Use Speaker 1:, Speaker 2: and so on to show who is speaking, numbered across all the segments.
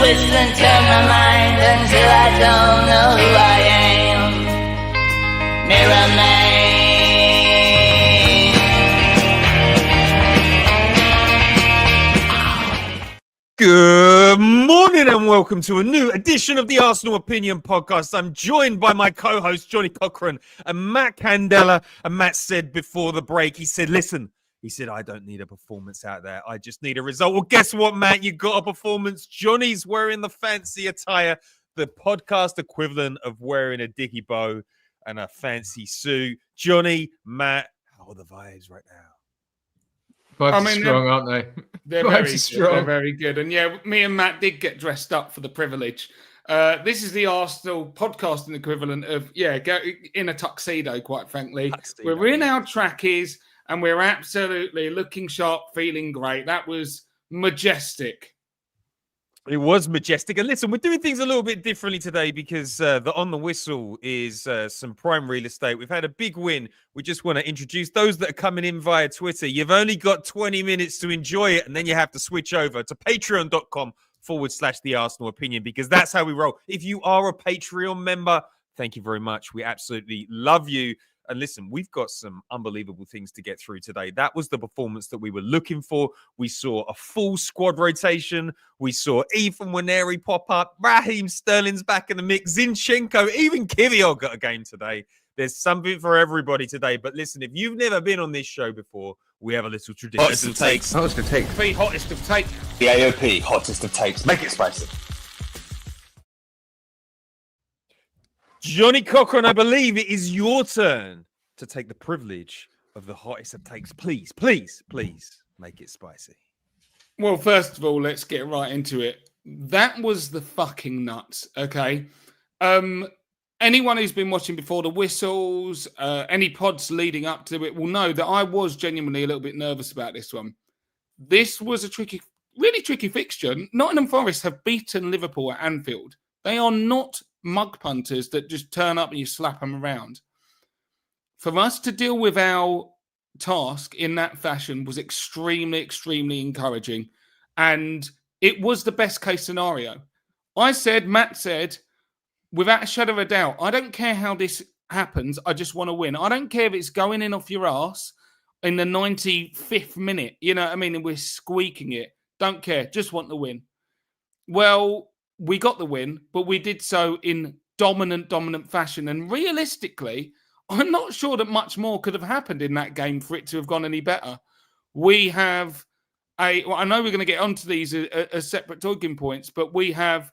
Speaker 1: twist and turn my mind until I don't know who I am. Mirror man.
Speaker 2: Good morning and welcome to a new edition of the Arsenal Opinion Podcast. I'm joined by my co-hosts Johnny Cochran and Matt Candela. And Matt said before the break, he said, I don't need a performance out there. I just need a result. Well, guess what, Matt? You got a performance. Johnny's wearing the fancy attire, the podcast equivalent of wearing a dicky bow and a fancy suit. Johnny, Matt, how are the vibes right now?
Speaker 3: Vibes are strong, aren't they?
Speaker 4: They're very strong. They're very good. And yeah, me and Matt did get dressed up for the privilege. This is the Arsenal podcasting equivalent of, go in a tuxedo, quite frankly. We're in our trackies and we're absolutely looking sharp, feeling great. That was majestic.
Speaker 2: It was majestic. And listen, we're doing things a little bit differently today because the On the Whistle is some prime real estate. We've had a big win. We just want to introduce those that are coming in via Twitter. You've only got 20 minutes to enjoy it, and then you have to switch over to patreon.com/the Arsenal Opinion because that's how we roll. If you are a Patreon member, thank you very much. We absolutely love you. And listen, we've got some unbelievable things to get through today. That was the performance that we were looking for. We saw a full squad rotation. We saw Ethan Nwaneri pop up. Raheem Sterling's back in the mix. Zinchenko, even Kivior got a game today. There's something for everybody today. But listen, if you've never been on this show before, we have a little tradition.
Speaker 5: Hottest of takes.
Speaker 3: Hottest of takes.
Speaker 4: The hottest of takes.
Speaker 5: The AOP, hottest of takes. Make it spicy.
Speaker 2: Johnny Cochran, I believe it is your turn to take the privilege of the hottest of takes. Please, please, please make it spicy.
Speaker 4: Well, first of all, let's get right into it. That was the fucking nuts, okay? Anyone who's been watching before the whistles, any pods leading up to it will know that I was genuinely a little bit nervous about this one. This was a really tricky fixture. Nottingham Forest have beaten Liverpool at Anfield. They are not mug punters that just turn up and you slap them around. For us to deal with our task in that fashion was extremely, extremely encouraging. And it was the best case scenario. Matt said, without a shadow of a doubt, I don't care how this happens. I just want to win. I don't care if it's going in off your ass in the 95th minute. You know what I mean? And we're squeaking it. Don't care. Just want to win. Well, we got the win, but we did so in dominant fashion. And realistically, I'm not sure that much more could have happened in that game for it to have gone any better. We have I know we're going to get onto these as separate talking points, but we have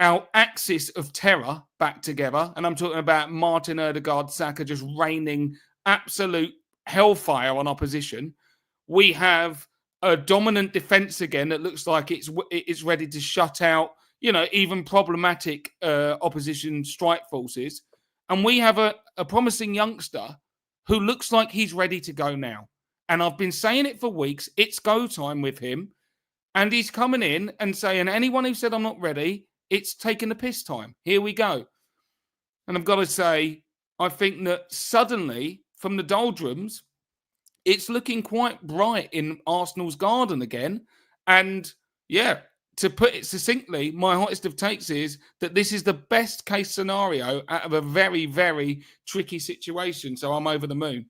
Speaker 4: our axis of terror back together. And I'm talking about Martin Odegaard Saka just raining absolute hellfire on opposition. We have a dominant defense again that looks like it's ready to shut out, even problematic opposition strike forces. And we have a promising youngster who looks like he's ready to go now. And I've been saying it for weeks. It's go time with him. And he's coming in and saying, anyone who said I'm not ready, it's taking the piss time. Here we go. And I've got to say, I think that suddenly, from the doldrums, it's looking quite bright in Arsenal's garden again. And yeah, to put it succinctly, my hottest of takes is that this is the best case scenario out of a very, very tricky situation. So I'm over the moon.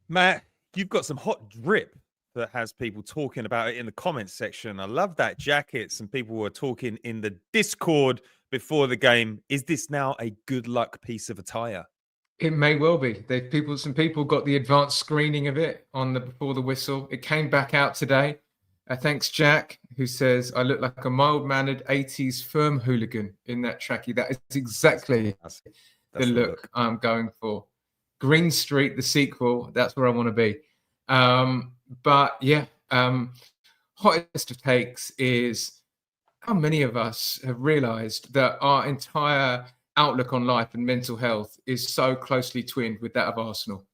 Speaker 2: Matt, you've got some hot drip that has people talking about it in the comments section. I love that jacket. Some people were talking in the Discord before the game. Is this now a good luck piece of attire?
Speaker 3: It may well be. Some people got the advanced screening of it before the whistle. It came back out today. Thanks, Jack, who says, I look like a mild-mannered 80s firm hooligan in that trackie. That is exactly the look I'm going for. Green Street, the sequel, that's where I want to be. But yeah, hottest of takes is how many of us have realized that our entire outlook on life and mental health is so closely twinned with that of Arsenal.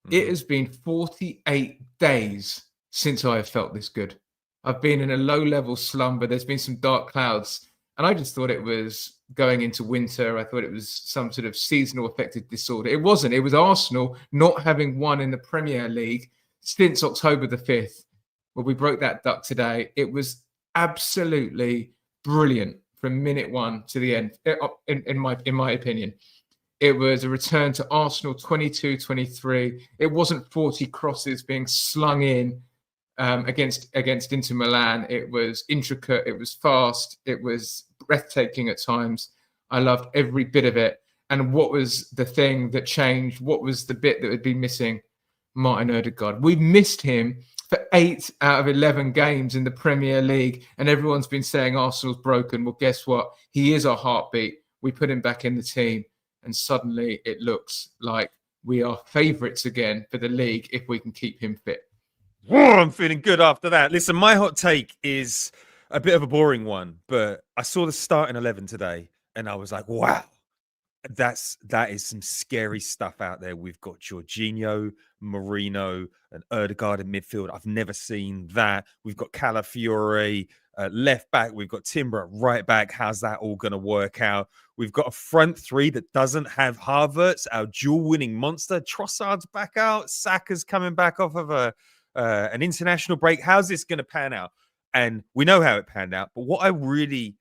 Speaker 3: It has been 48 days since I have felt this good. I've been in a low-level slumber. There's been some dark clouds, and I just thought it was going into winter. I thought it was some sort of seasonal affective disorder. It wasn't. It was Arsenal not having won in the Premier League since October the 5th, where we broke that duck today. It was absolutely brilliant from minute one to the end, in my opinion. It was a return to Arsenal 22-23. It wasn't 40 crosses being slung in against Inter Milan. It was intricate. It was fast. It was breathtaking at times. I loved every bit of it. And what was the thing that changed? What was the bit that had been missing? Martin Odegaard. We missed him for 8 out of 11 games in the Premier League. And everyone's been saying Arsenal's broken. Well, guess what? He is our heartbeat. We put him back in the team. And suddenly it looks like we are favourites again for the league if we can keep him fit.
Speaker 2: Whoa, I'm feeling good after that. Listen, my hot take is a bit of a boring one, but I saw the starting 11 today and I was like, wow, that is some scary stuff out there. We've got Jorginho, Marino, and Odegaard in midfield. I've never seen that. We've got Calafiore left back. We've got Timber at right back. How's that all going to work out? We've got a front three that doesn't have Havertz, our dual-winning monster. Trossard's back out. Saka's coming back off of an international break. How's this going to pan out? And we know how it panned out. But what really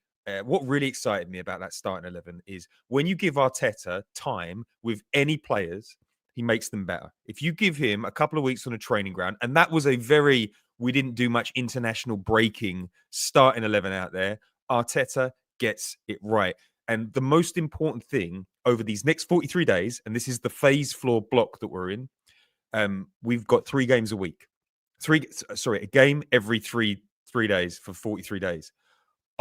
Speaker 2: excited me about that starting 11 is when you give Arteta time with any players, he makes them better. If you give him a couple of weeks on a training ground, and that was we didn't do much international breaking starting 11 out there, Arteta gets it right. And the most important thing over these next 43 days, and this is the phase floor block that we're in, we've got 3 games a week. A game every three days for 43 days.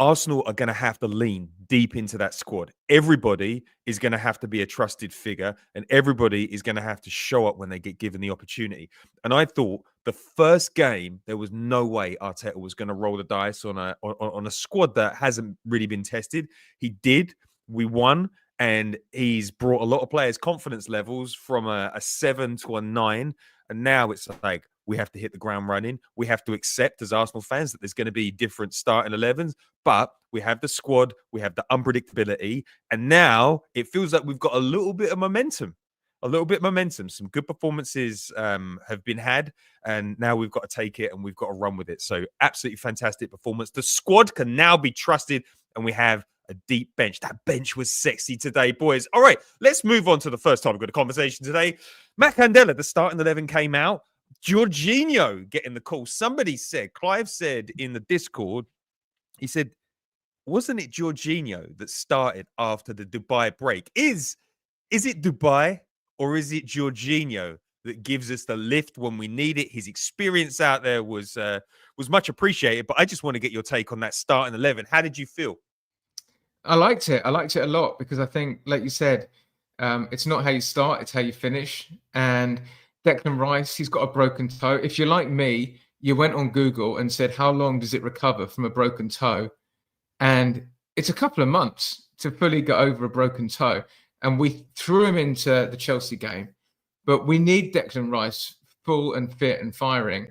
Speaker 2: Arsenal are going to have to lean deep into that squad. Everybody is going to have to be a trusted figure, and everybody is going to have to show up when they get given the opportunity. And I thought the first game, there was no way Arteta was going to roll the dice on a squad that hasn't really been tested. He did. We won, and he's brought a lot of players' confidence levels from a 7 to a 9. And now it's like, we have to hit the ground running. We have to accept as Arsenal fans that there's going to be different starting 11s, but we have the squad, we have the unpredictability, and now it feels like we've got a little bit of momentum. Some good performances have been had, and now we've got to take it and we've got to run with it. So absolutely fantastic performance. The squad can now be trusted, and we have a deep bench. That bench was sexy today, boys. All right, let's move on to the first topic of the conversation today. Matt Candela, the starting 11 came out. Jorginho getting the call. Clive said in the Discord, he said, wasn't it Jorginho that started after the Dubai break? Is it Dubai or is it Jorginho that gives us the lift when we need it? His experience out there was much appreciated, but I just want to get your take on that starting 11. How did you feel?
Speaker 3: I liked it. I liked it a lot because I think, like you said, it's not how you start, it's how you finish. And Declan Rice, he's got a broken toe. If you're like me, you went on Google and said, how long does it recover from a broken toe? And it's a couple of months to fully get over a broken toe. And we threw him into the Chelsea game. But we need Declan Rice full and fit and firing.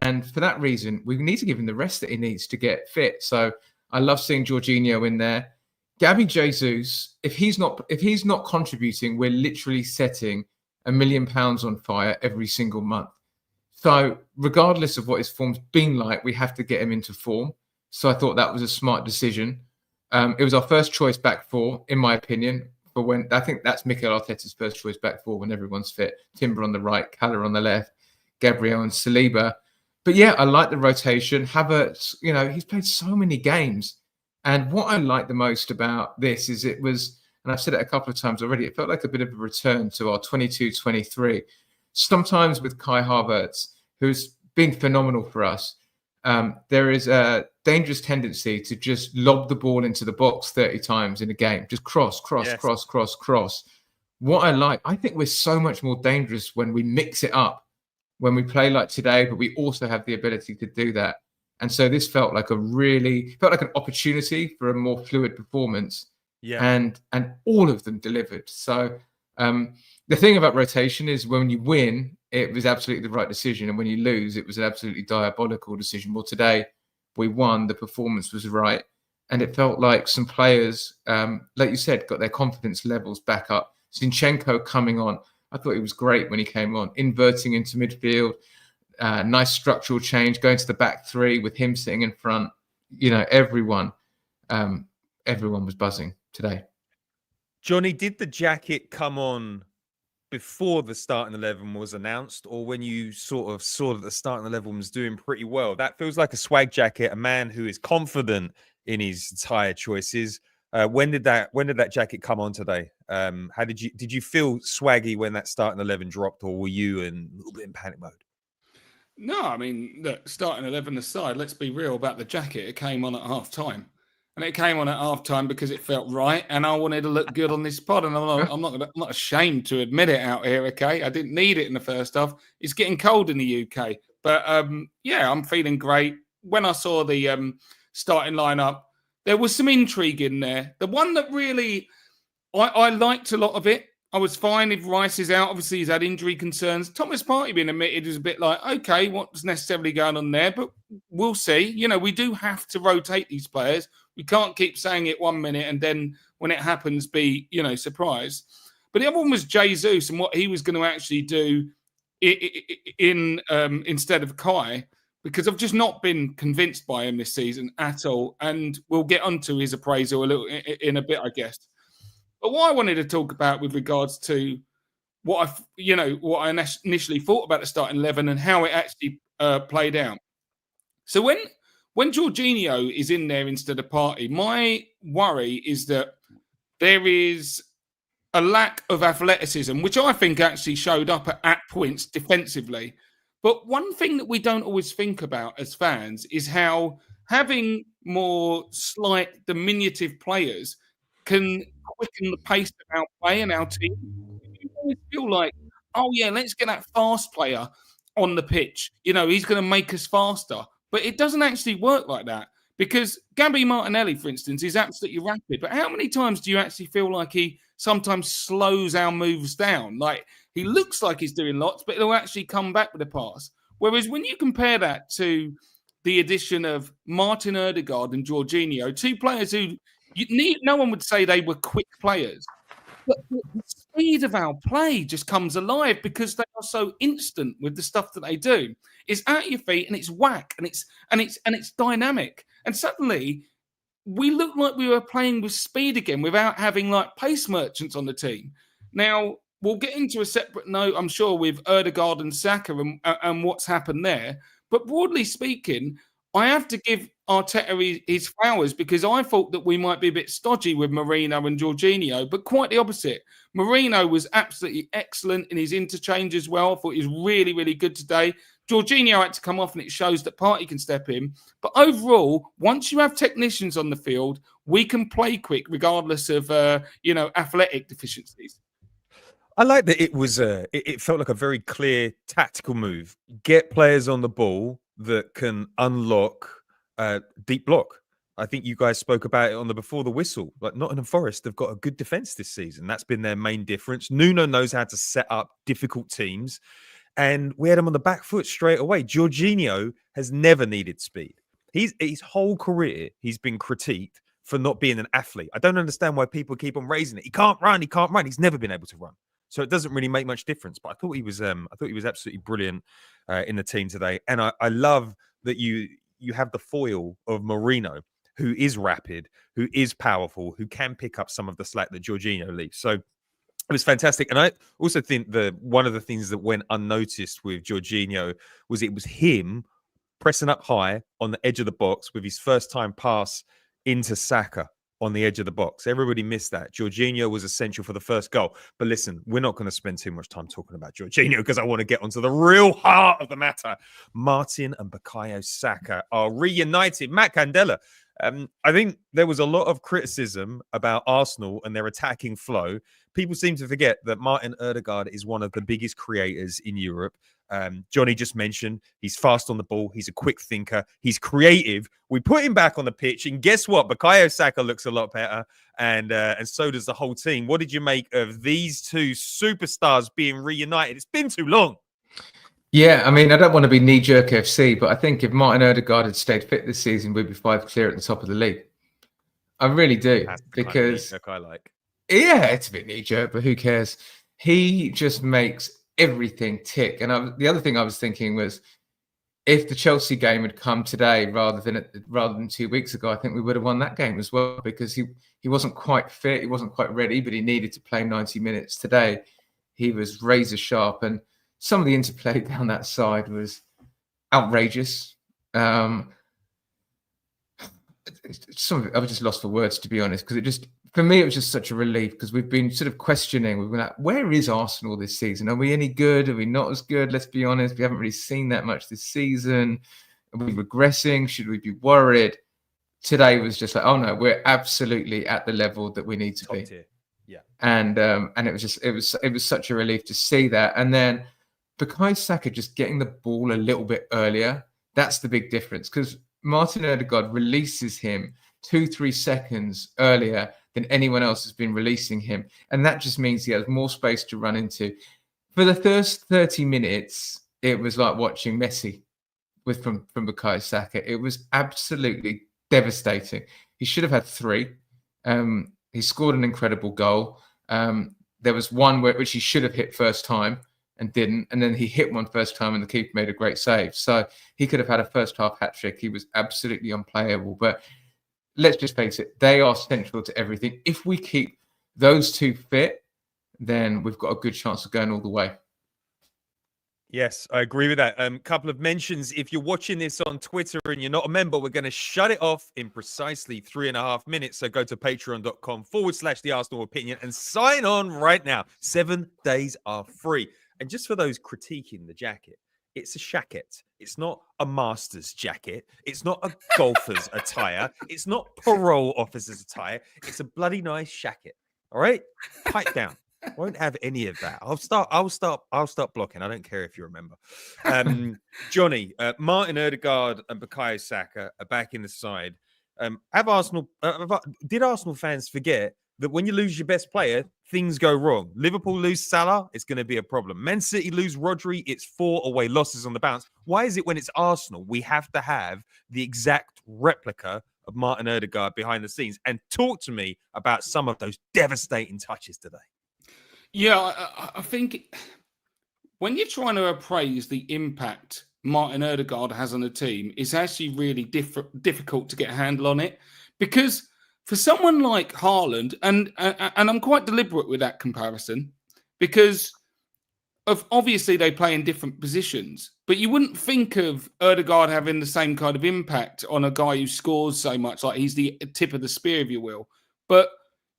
Speaker 3: And for that reason, we need to give him the rest that he needs to get fit. So I love seeing Jorginho in there. Gabby Jesus, if he's not contributing, we're literally setting £1 million on fire every single month. So regardless of what his form's been like, we have to get him into form. So I thought that was a smart decision. It was our first choice back four, in my opinion. For when I think that's Mikel Arteta's first choice back four when everyone's fit. Timber on the right, Calla on the left, Gabriel and Saliba. But yeah, I like the rotation. Havertz, he's played so many games. And what I like the most about this is it was, and I've said it a couple of times already, it felt like a bit of a return to our 22-23. Sometimes with Kai Havertz, who's been phenomenal for us, there is a dangerous tendency to just lob the ball into the box 30 times in a game. Just cross. What I think we're so much more dangerous when we mix it up, when we play like today, but we also have the ability to do that. And so this felt like an opportunity for a more fluid performance. Yeah. And all of them delivered. So the thing about rotation is when you win, it was absolutely the right decision. And when you lose, it was an absolutely diabolical decision. Well, today we won, the performance was right. And it felt like some players, like you said, got their confidence levels back up. Zinchenko coming on. I thought he was great when he came on, inverting into midfield, nice structural change, going to the back three with him sitting in front, everyone. everyone was buzzing today.
Speaker 2: Johnny, did the jacket come on before the starting 11 was announced, or when you sort of saw that the starting 11 was doing pretty well? That feels like a swag jacket, a man who is confident in his attire choices. When did that jacket come on today? How did you feel swaggy when that starting 11 dropped, or were you in a little bit in panic mode?
Speaker 4: No, I mean, look, starting 11 aside, let's be real about the jacket. It came on at half time. And it came on at half time because it felt right. And I wanted to look good on this pod. And I'm not ashamed to admit it out here, okay? I didn't need it in the first half. It's getting cold in the UK. But, yeah, I'm feeling great. When I saw the starting lineup, there was some intrigue in there. The one that really, I liked a lot of it. I was fine if Rice is out. Obviously, he's had injury concerns. Thomas Partey being omitted is a bit like, okay, what's necessarily going on there? But we'll see. You know, we do have to rotate these players. We can't keep saying it 1 minute and then when it happens be, you know, surprised. But the other one was Jesus and what he was going to actually do in instead of Kai, because I've just not been convinced by him this season at all. And we'll get onto his appraisal a little in a bit, I guess. But what I wanted to talk about with regards to what I initially thought about the starting 11 and how it actually played out. So when Jorginho is in there instead of Partey, my worry is that there is a lack of athleticism, which I think actually showed up at points defensively. But one thing that we don't always think about as fans is how having more slight, diminutive players can quicken the pace of our play and our team. You always feel like, oh yeah, let's get that fast player on the pitch. You know, he's going to make us faster. But it doesn't actually work like that, because Gabby Martinelli, for instance, is absolutely rapid. But how many times do you actually feel like he sometimes slows our moves down? Like, he looks like he's doing lots, but he'll actually come back with a pass. Whereas when you compare that to the addition of Martin Odegaard and Jorginho, two players who no one would say they were quick players, but the speed of our play just comes alive because they are so instant with the stuff that they do. It's at your feet and it's whack and it's dynamic. And suddenly we look like we were playing with speed again without having like pace merchants on the team. Now we'll get into a separate note, I'm sure, with Odegaard and Saka and what's happened there. But broadly speaking, I have to give Arteta his flowers, because I thought that we might be a bit stodgy with Marino and Jorginho, but quite the opposite. Marino was absolutely excellent in his interchange as well. I thought he was really, really good today. Jorginho had to come off, and it shows that Partey can step in. But overall, once you have technicians on the field, we can play quick regardless of, athletic deficiencies.
Speaker 2: I like that it was it felt like a very clear tactical move. Get players on the ball that can unlock deep block. I think you guys spoke about it on the before the whistle. Like Nottingham Forest have got a good defense this season. That's been their main difference. Nuno knows how to set up difficult teams, and we had him on the back foot straight away. Jorginho has never needed speed. His whole career he's been critiqued for not being an athlete. I don't understand why people keep on raising it. He can't run. He's never been able to run. So it doesn't really make much difference. But I thought he was absolutely brilliant in the team today. And I love that you have the foil of Marino, who is rapid, who is powerful, who can pick up some of the slack that Jorginho leaves. So it was fantastic. And I also think that one of the things that went unnoticed with Jorginho was it was him pressing up high on the edge of the box with his first time pass into Saka on the edge of the box. Everybody missed that. Jorginho was essential for the first goal. But listen, we're not going to spend too much time talking about Jorginho because I want to get onto the real heart of the matter. Martin and Bukayo Saka are reunited. Matt Candela, I think there was a lot of criticism about Arsenal and their attacking flow. People seem to forget that Martin Odegaard is one of the biggest creators in Europe. Johnny just mentioned he's fast on the ball. He's a quick thinker. He's creative. We put him back on the pitch, and guess what? Bukayo Saka looks a lot better, and so does the whole team. What did you make of these two superstars being reunited? It's been too long.
Speaker 3: Yeah, I mean, I don't want to be knee-jerk FC, but I think if Martin Odegaard had stayed fit this season, we'd be 5 clear at the top of the league. I really do.
Speaker 2: That's the
Speaker 3: because
Speaker 2: kind of I like.
Speaker 3: Yeah, it's a bit knee-jerk, but who cares? He just makes everything tick. And the other thing I was thinking was, if the Chelsea game had come today rather than 2 weeks ago, I think we would have won that game as well, because he wasn't quite fit, he wasn't quite ready, but he needed to play 90 minutes. Today, he was razor sharp, and some of the interplay down that side was outrageous. Some of it, I was just lost for words, to be honest, because for me, it was just such a relief, because we've been sort of questioning. We've been like, where is Arsenal this season? Are we any good? Are we not as good? Let's be honest. We haven't really seen that much this season. Are we regressing? Should we be worried? Today was just like, oh no, we're absolutely at the level that we need to be.
Speaker 2: Tier. Yeah.
Speaker 3: And it was such a relief to see that. And then Bukayo Saka just getting the ball a little bit earlier. That's the big difference, because Martin Odegaard releases him 2-3 seconds earlier than anyone else has been releasing him. And that just means he has more space to run into. For the first 30 minutes, it was like watching Messi from Bukayo Saka. It was absolutely devastating. He should have had 3. He scored an incredible goal. There was one which he should have hit first time and didn't. And then he hit one first time and the keeper made a great save. So he could have had a first half hat trick. He was absolutely unplayable. But let's just face it, they are central to everything. If we keep those two fit, then we've got a good chance of going all the way.
Speaker 2: Yes, I agree with that. Couple of mentions. If you're watching this on Twitter and you're not a member, we're going to shut it off in precisely 3.5 minutes. So go to patreon.com/the Arsenal Opinion and sign on right now. 7 days are free. And just for those critiquing the jacket, it's a shacket. It's not a master's jacket. It's not a golfer's attire. It's not parole officer's attire. It's a bloody nice shacket. All right? Pipe down. Won't have any of that. I'll start blocking. I don't care if you remember. Johnny, Martin Odegaard and Bukayo Saka are back in the side. Did Arsenal fans forget that when you lose your best player, things go wrong? Liverpool lose Salah, it's going to be a problem. Man City lose Rodri, it's 4 away losses on the bounce. Why is it when it's Arsenal, we have to have the exact replica of Martin Odegaard behind the scenes? And talk to me about some of those devastating touches today.
Speaker 4: Yeah, I think when you're trying to appraise the impact Martin Odegaard has on the team, it's actually really difficult to get a handle on it. Because for someone like Haaland, and I'm quite deliberate with that comparison, because obviously they play in different positions, but you wouldn't think of Odegaard having the same kind of impact on a guy who scores so much, like he's the tip of the spear, if you will. But,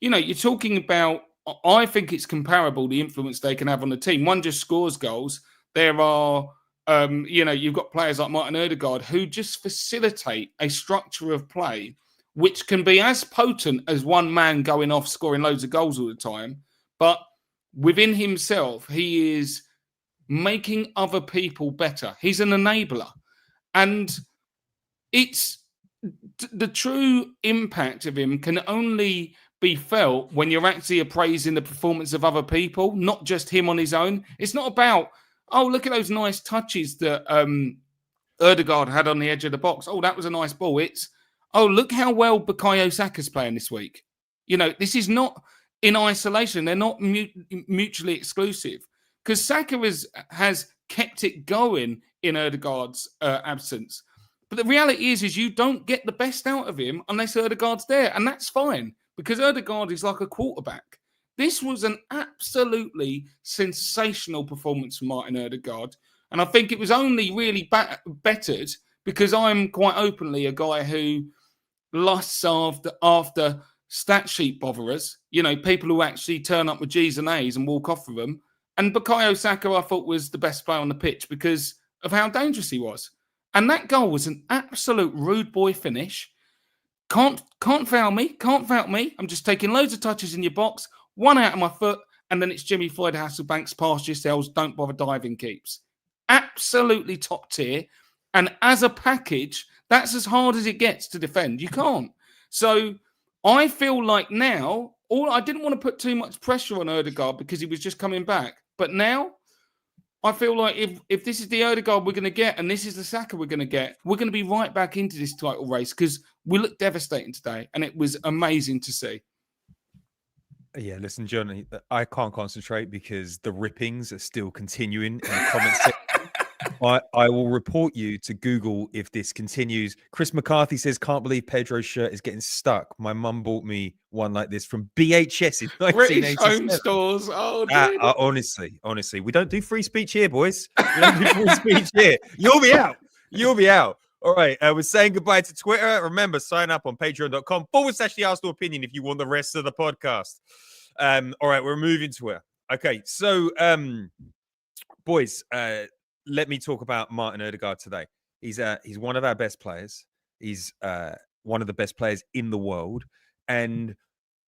Speaker 4: you know, you're talking about, I think it's comparable, the influence they can have on the team. One just scores goals. There are, you've got players like Martin Odegaard who just facilitate a structure of play which can be as potent as one man going off scoring loads of goals all the time. But within himself, he is making other people better. He's an enabler. And it's the true impact of him can only be felt when you're actually appraising the performance of other people, not just him on his own. It's not about, oh, look at those nice touches that Odegaard had on the edge of the box. Oh, that was a nice ball. It's, oh, look how well Bukayo Saka's playing this week. You know, this is not in isolation. They're not mutually exclusive. Because Saka has kept it going in Odegaard's absence. But the reality is you don't get the best out of him unless Odegaard's there. And that's fine, because Odegaard is like a quarterback. This was an absolutely sensational performance from Martin Odegaard. And I think it was only really bettered because I'm quite openly a guy who lusts after stat sheet botherers, you know, people who actually turn up with G's and A's and walk off with them. And Bukayo Saka, I thought, was the best player on the pitch because of how dangerous he was. And that goal was an absolute rude boy finish. Can't foul me. Can't foul me. I'm just taking loads of touches in your box, one out of my foot, and then it's Jimmy Floyd Hasselbank's past yourselves. Don't bother diving keeps. Absolutely top tier. And as a package, that's as hard as it gets to defend. You can't. So I feel like now, I didn't want to put too much pressure on Odegaard because he was just coming back. But now, I feel like if this is the Odegaard we're going to get and this is the Saka we're going to get, we're going to be right back into this title race because we looked devastating today and it was amazing to see.
Speaker 2: Yeah, listen, Johnny, I can't concentrate because the rippings are still continuing in the comment section. I will report you to Google if this continues. Chris McCarthy says, can't believe Pedro's shirt is getting stuck. My mum bought me one like this from BHS in
Speaker 4: British
Speaker 2: 1987.
Speaker 4: home stores. Oh, dear.
Speaker 2: Honestly, we don't do free speech here, boys. We don't do free speech here. You'll be out. You'll be out. All right. We're saying goodbye to Twitter. Remember, sign up on patreon.com/the Arsenal opinion if you want the rest of the podcast. All right. We're moving to it. Okay. So, boys, let me talk about Martin Odegaard today. He's one of our best players. He's one of the best players in the world. And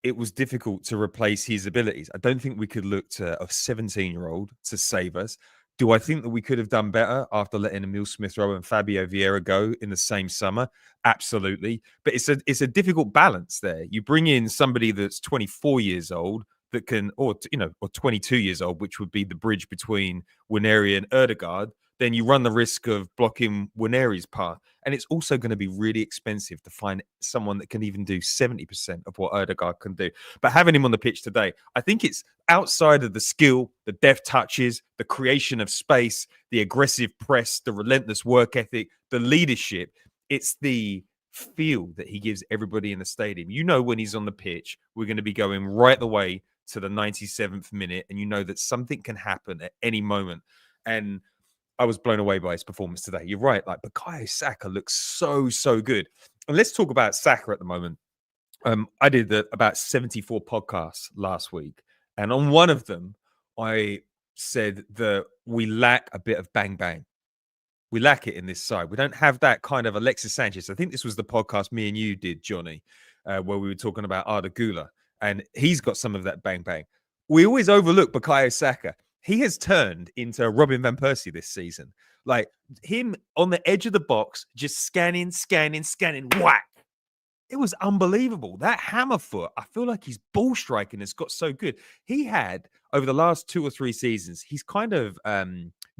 Speaker 2: it was difficult to replace his abilities. I don't think we could look to a 17-year-old to save us. Do I think that we could have done better after letting Emile Smith-Rowe and Fabio Vieira go in the same summer? Absolutely. But it's a difficult balance there. You bring in somebody that's 24 years old that can, or 22 years old, which would be the bridge between Nwaneri and Odegaard, then you run the risk of blocking Nwaneri's path. And it's also going to be really expensive to find someone that can even do 70% of what Odegaard can do. But having him on the pitch today, I think it's outside of the skill, the deft touches, the creation of space, the aggressive press, the relentless work ethic, the leadership. It's the feel that he gives everybody in the stadium. You know, when he's on the pitch, we're going to be going right the way to the 97th minute, and you know that something can happen at any moment. And I was blown away by his performance today. You're right. Like, Bukayo Saka looks so good. And let's talk about Saka at the moment. I did about 74 podcasts last week. And on one of them, I said that we lack a bit of bang bang. We lack it in this side. We don't have that kind of Alexis Sanchez. I think this was the podcast me and you did, Johnny, where we were talking about Arda Güler. And he's got some of that bang bang. We always overlook Bukayo Saka. He has turned into Robin van Persie this season. Like, him on the edge of the box, just scanning, whack. It was unbelievable. That hammer foot, I feel like his ball striking has got so good. He had, over the last 2 or 3 seasons, his kind of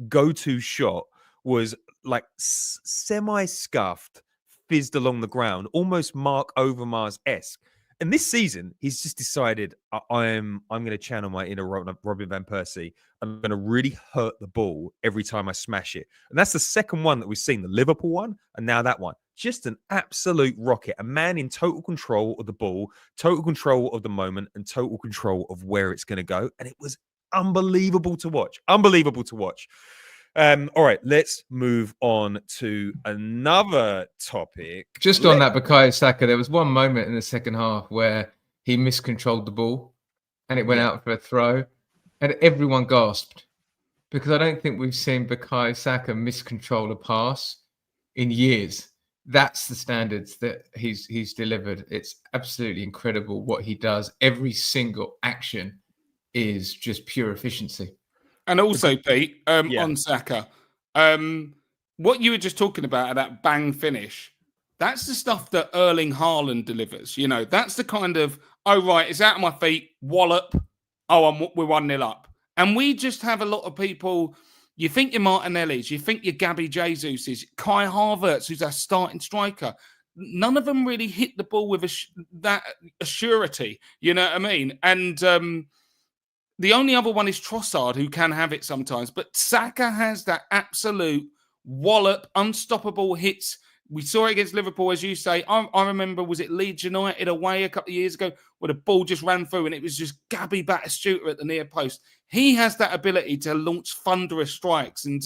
Speaker 2: go-to shot was like semi-scuffed, fizzed along the ground, almost Mark Overmars-esque. And this season, he's just decided, I'm going to channel my inner Robin van Persie. I'm going to really hurt the ball every time I smash it. And that's the second one that we've seen, the Liverpool one, and now that one. Just an absolute rocket. A man in total control of the ball, total control of the moment, and total control of where it's going to go. And it was unbelievable to watch. Unbelievable to watch. All right, let's move on to another topic.
Speaker 3: Just on that Bukayo Saka, there was one moment in the second half where he miscontrolled the ball and it went out for a throw, and everyone gasped, because I don't think we've seen Bukayo Saka miscontrol a pass in years. That's the standards that he's delivered. It's absolutely incredible what he does. Every single action is just pure efficiency.
Speaker 4: And also, Pete, on Saka, what you were just talking about, that bang finish, that's the stuff that Erling Haaland delivers. You know, that's the kind of, oh, right, it's out of my feet, wallop, we're 1-0 up. And we just have a lot of people, you think your Martinellis, you think your Gabby Jesus's, Kai Havertz, who's our starting striker. None of them really hit the ball with that assurity, you know what I mean? And the only other one is Trossard, who can have it sometimes. But Saka has that absolute wallop, unstoppable hits. We saw it against Liverpool, as you say. I remember, was it Leeds United away a couple of years ago, where the ball just ran through and it was just Gabby Batistuta at the near post. He has that ability to launch thunderous strikes. And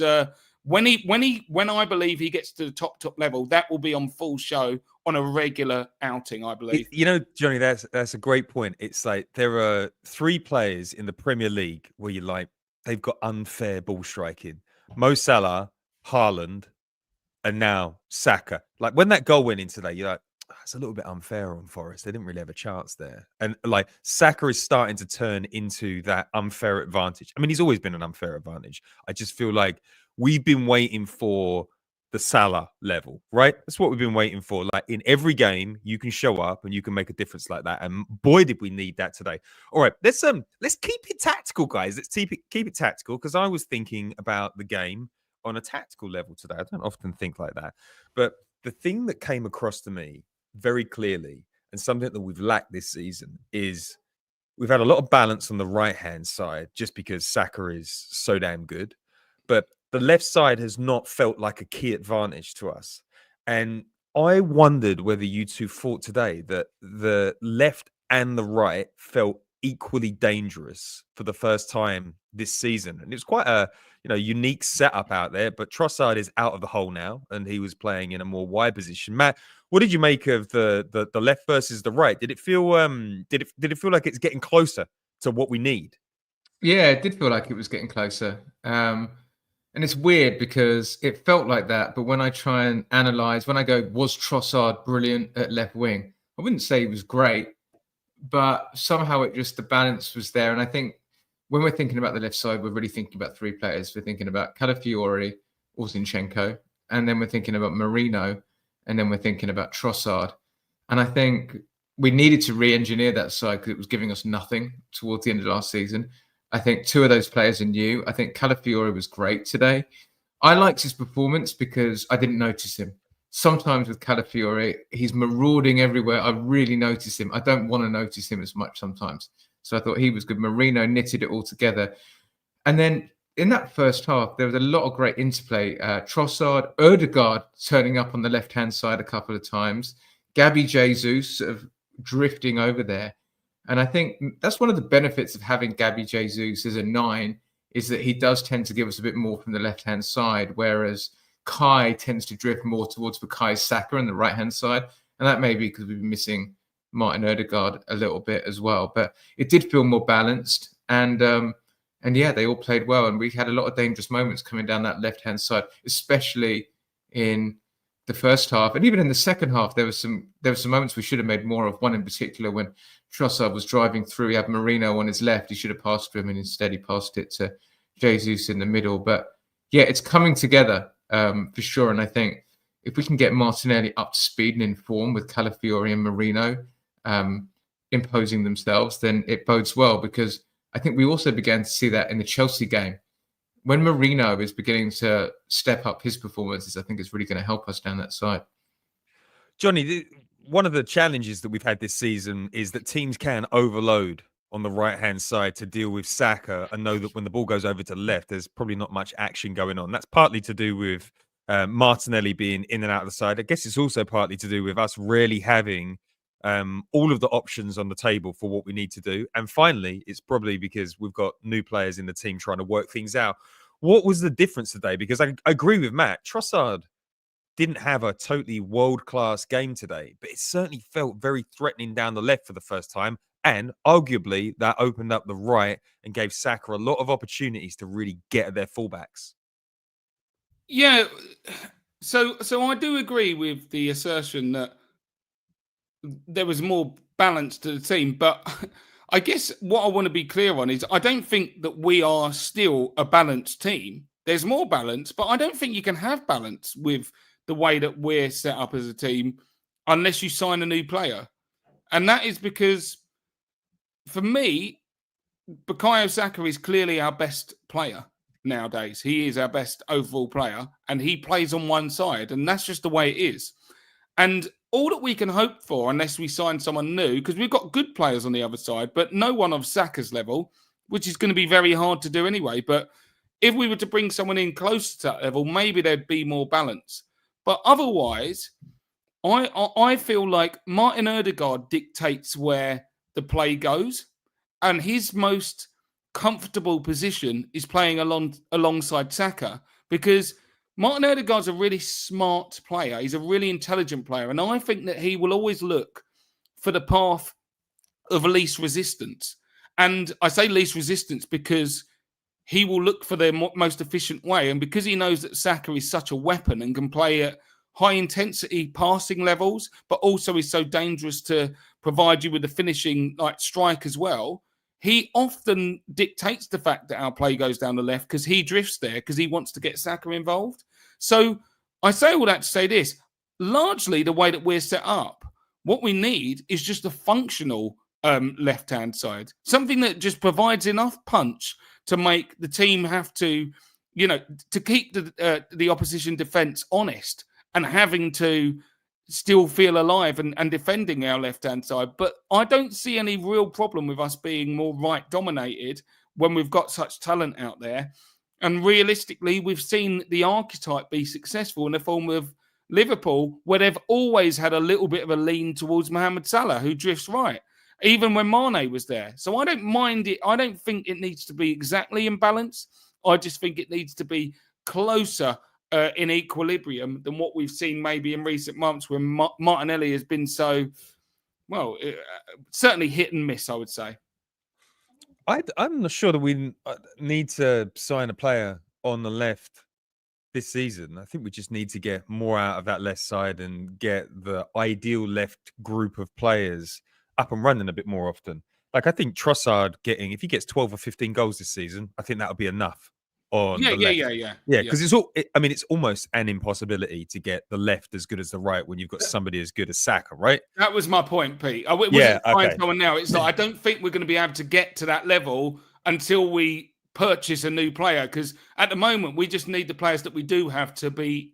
Speaker 4: when I believe he gets to the top level, that will be on full show on a regular outing, I believe.
Speaker 2: You know, Johnny, that's a great point. It's like there are 3 players in the Premier League where you're like, they've got unfair ball striking. Mo Salah, Haaland, and now Saka. Like, when that goal went in today, you're like, it's a little bit unfair on Forest. They didn't really have a chance there. And like, Saka is starting to turn into that unfair advantage. I mean, he's always been an unfair advantage. I just feel like we've been waiting for the Salah level, right? That's what we've been waiting for. Like, in every game, you can show up and you can make a difference like that. And boy, did we need that today. All right, let's keep it tactical, guys. Let's keep it tactical, because I was thinking about the game on a tactical level today. I don't often think like that. But the thing that came across to me very clearly, and something that we've lacked this season, is we've had a lot of balance on the right-hand side just because Saka is so damn good. But the left side has not felt like a key advantage to us. And I wondered whether you two thought today that the left and the right felt equally dangerous for the first time this season. And it's quite a unique setup out there, but Trossard is out of the hole now and he was playing in a more wide position. Matt, what did you make of the left versus the right? Did it feel did it feel like it's getting closer to what we need?
Speaker 3: Yeah, it did feel like it was getting closer. And it's weird because it felt like that. But when I try and analyze, when I go, was Trossard brilliant at left wing? I wouldn't say he was great, but somehow the balance was there. And I think when we're thinking about the left side, we're really thinking about three players. We're thinking about Calafiori or Zinchenko, and then we're thinking about Marino, and then we're thinking about Trossard. And I think we needed to re-engineer that side because it was giving us nothing towards the end of last season. I think two of those players are new. I think Calafiori was great today. I liked his performance because I didn't notice him. Sometimes with Calafiori, he's marauding everywhere. I really notice him. I don't want to notice him as much sometimes. So I thought he was good. Marino knitted it all together. And then in that first half, there was a lot of great interplay. Trossard, Odegaard turning up on the left-hand side a couple of times. Gabby Jesus sort of drifting over there. And I think that's one of the benefits of having Gabby Jesus as a 9 is that he does tend to give us a bit more from the left-hand side, whereas Kai tends to drift more towards Bukayo Saka on the right-hand side. And that may be because we've been missing Martin Odegaard a little bit as well. But it did feel more balanced. And yeah, they all played well. And we had a lot of dangerous moments coming down that left-hand side, especially in the first half. And even in the second half, there were some moments we should have made more of. One in particular when Trossard was driving through. He had Marino on his left. He should have passed to him, and instead he passed it to Jesus in the middle. But yeah, it's coming together for sure. And I think if we can get Martinelli up to speed and in form with Calafiori and Marino imposing themselves, then it bodes well, because I think we also began to see that in the Chelsea game. When Marino is beginning to step up his performances, I think it's really going to help us down that side.
Speaker 2: Johnny, one of the challenges that we've had this season is that teams can overload on the right-hand side to deal with Saka and know that when the ball goes over to the left, there's probably not much action going on. That's partly to do with Martinelli being in and out of the side. I guess it's also partly to do with us really having all of the options on the table for what we need to do. And finally, it's probably because we've got new players in the team trying to work things out. What was the difference today? Because I agree with Matt. Trossard didn't have a totally world-class game today, but it certainly felt very threatening down the left for the first time. And arguably, that opened up the right and gave Saka a lot of opportunities to really get at their fullbacks.
Speaker 4: Yeah, so I do agree with the assertion that there was more balance to the team, but I guess what I want to be clear on is I don't think that we are still a balanced team. There's more balance, but I don't think you can have balance with the way that we're set up as a team unless you sign a new player. And that is because, for me, Bukayo Saka is clearly our best player nowadays. He is our best overall player, and he plays on one side, and that's just the way it is. And all that we can hope for, unless we sign someone new, because we've got good players on the other side, but no one of Saka's level, which is going to be very hard to do anyway. But if we were to bring someone in close to that level, maybe there'd be more balance. But otherwise, I feel like Martin Odegaard dictates where the play goes, and his most comfortable position is playing alongside Saka, because Martin Odegaard's a really smart player. He's a really intelligent player. And I think that he will always look for the path of least resistance. And I say least resistance because he will look for the most efficient way. And because he knows that Saka is such a weapon and can play at high intensity passing levels, but also is so dangerous to provide you with the finishing strike as well, he often dictates the fact that our play goes down the left because he drifts there because he wants to get Saka involved. So I say all that to say this. Largely the way that we're set up, what we need is just a functional left-hand side. Something that just provides enough punch to make the team have to, to keep the opposition defence honest and having to still feel alive and defending our left-hand side. But I don't see any real problem with us being more right-dominated when we've got such talent out there. And realistically, we've seen the archetype be successful in the form of Liverpool, where they've always had a little bit of a lean towards Mohamed Salah, who drifts right, even when Mane was there. So I don't mind it. I don't think it needs to be exactly in balance. I just think it needs to be closer in equilibrium than what we've seen maybe in recent months when Martinelli has been so, well, certainly hit and miss, I would say.
Speaker 2: I'm not sure that we need to sign a player on the left this season. I think we just need to get more out of that left side and get the ideal left group of players up and running a bit more often. Like, I think Trossard if he gets 12 or 15 goals this season, I think that would be enough. Yeah, because it's almost an impossibility to get the left as good as the right when you've got somebody as good as Saka, right?
Speaker 4: That was my point, Pete. I wasn't trying someone now. It's like I don't think we're going to be able to get to that level until we purchase a new player, because at the moment we just need the players that we do have to be,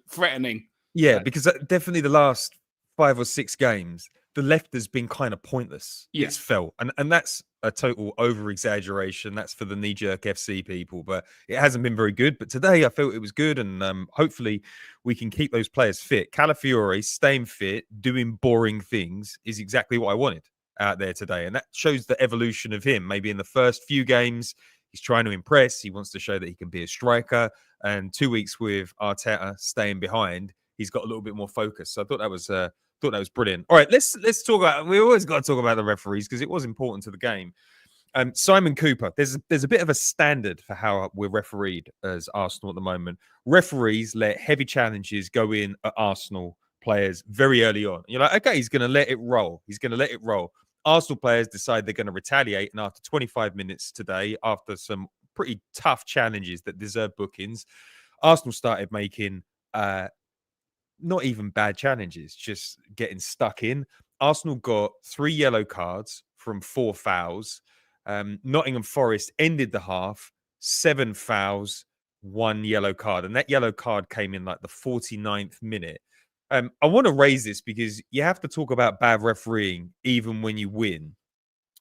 Speaker 4: threatening.
Speaker 2: Yeah, because definitely the last 5 or 6 games, the left has been kind of pointless.
Speaker 4: Yeah.
Speaker 2: It's felt, and that's a total over exaggeration. That's for the knee-jerk FC people, but it hasn't been very good. But today I felt it was good, and hopefully we can keep those players fit. Calafiore staying fit, doing boring things is exactly what I wanted out there today, and that shows the evolution of him. Maybe in the first few games he's trying to impress, he wants to show that he can be a striker, and 2 weeks with Arteta staying behind, he's got a little bit more focus. So I thought that was brilliant. All right, let's talk about. We always got to talk about the referees because it was important to the game. Simon Cooper, there's a bit of a standard for how we're refereed as Arsenal at the moment. Referees let heavy challenges go in at Arsenal players very early on. You're like, okay, he's going to let it roll. Arsenal players decide they're going to retaliate, and after 25 minutes today, after some pretty tough challenges that deserve bookings, Arsenal started making not even bad challenges, just getting stuck in. Arsenal got 3 yellow cards from 4 fouls. Nottingham Forest ended the half, 7 fouls, 1 yellow card. And that yellow card came in like the 49th minute. I want to raise this because you have to talk about bad refereeing even when you win.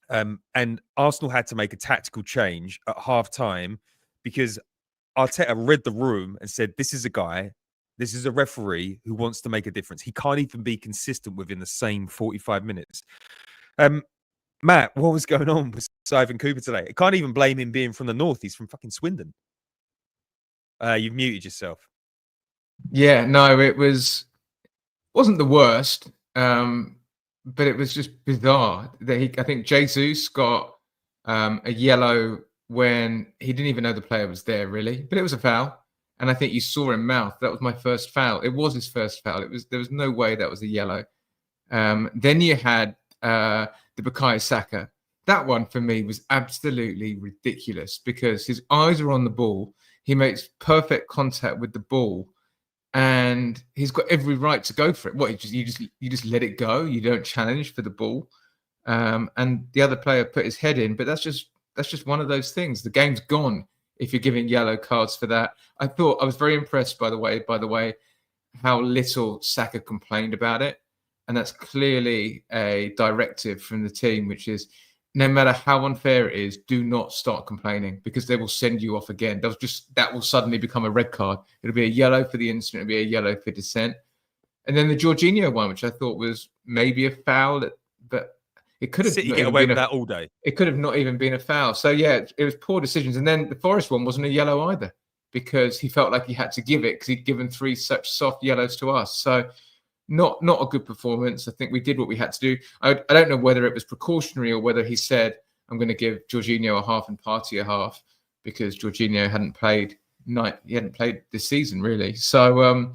Speaker 2: And Arsenal had to make a tactical change at half-time because Arteta read the room and said, this is a referee who wants to make a difference. He can't even be consistent within the same 45 minutes. Matt, what was going on with Simon Cooper today? I can't even blame him being from the north. He's from fucking Swindon. You've muted yourself.
Speaker 3: Yeah, no, wasn't the worst, but it was just bizarre that I think Jesus got a yellow when he didn't even know the player was there, really. But it was a foul. And I think you saw him mouth. That was my first foul. It was his first foul. There was no way that was a yellow. Then you had the Bukayo Saka. That one for me was absolutely ridiculous because his eyes are on the ball. He makes perfect contact with the ball, and he's got every right to go for it. What you just let it go. You don't challenge for the ball. And the other player put his head in, but that's just one of those things. The game's gone if you're giving yellow cards for that. I was very impressed by the way, how little Saka complained about it. And that's clearly a directive from the team, which is no matter how unfair it is, do not start complaining because they will send you off again. That will suddenly become a red card. It'll be a yellow for the incident. It'll be a yellow for dissent. And then the Jorginho one, which I thought was maybe a foul, but it could have
Speaker 2: City get away with that all day.
Speaker 3: It could have not even been a foul. So yeah, it was poor decisions. And then the Forest one wasn't a yellow either because he felt like he had to give it because he'd given 3 such soft yellows to us. So not a good performance. I think we did what we had to do. I don't know whether it was precautionary or whether he said, I'm going to give Jorginho a half and Partey a half because Jorginho hadn't played this season really. So,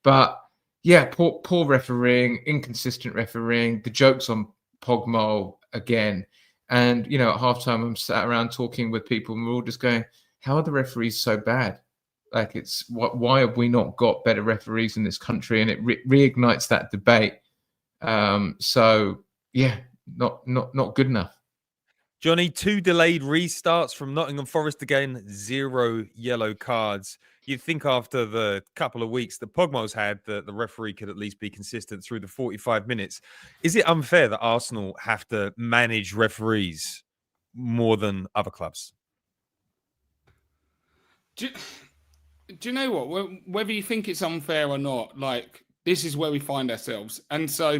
Speaker 3: but yeah, poor refereeing, inconsistent refereeing, the jokes on Pogba again. And, at halftime, I'm sat around talking with people and we're all just going, how are the referees so bad? Like, why have we not got better referees in this country? And it reignites that debate. So, yeah, not good enough.
Speaker 2: Johnny, 2 delayed restarts from Nottingham Forest again, 0 yellow cards. You'd think after the couple of weeks that Pogba's had, that the referee could at least be consistent through the 45 minutes. Is it unfair that Arsenal have to manage referees more than other clubs?
Speaker 4: Do you know what? Whether you think it's unfair or not, like, this is where we find ourselves. And so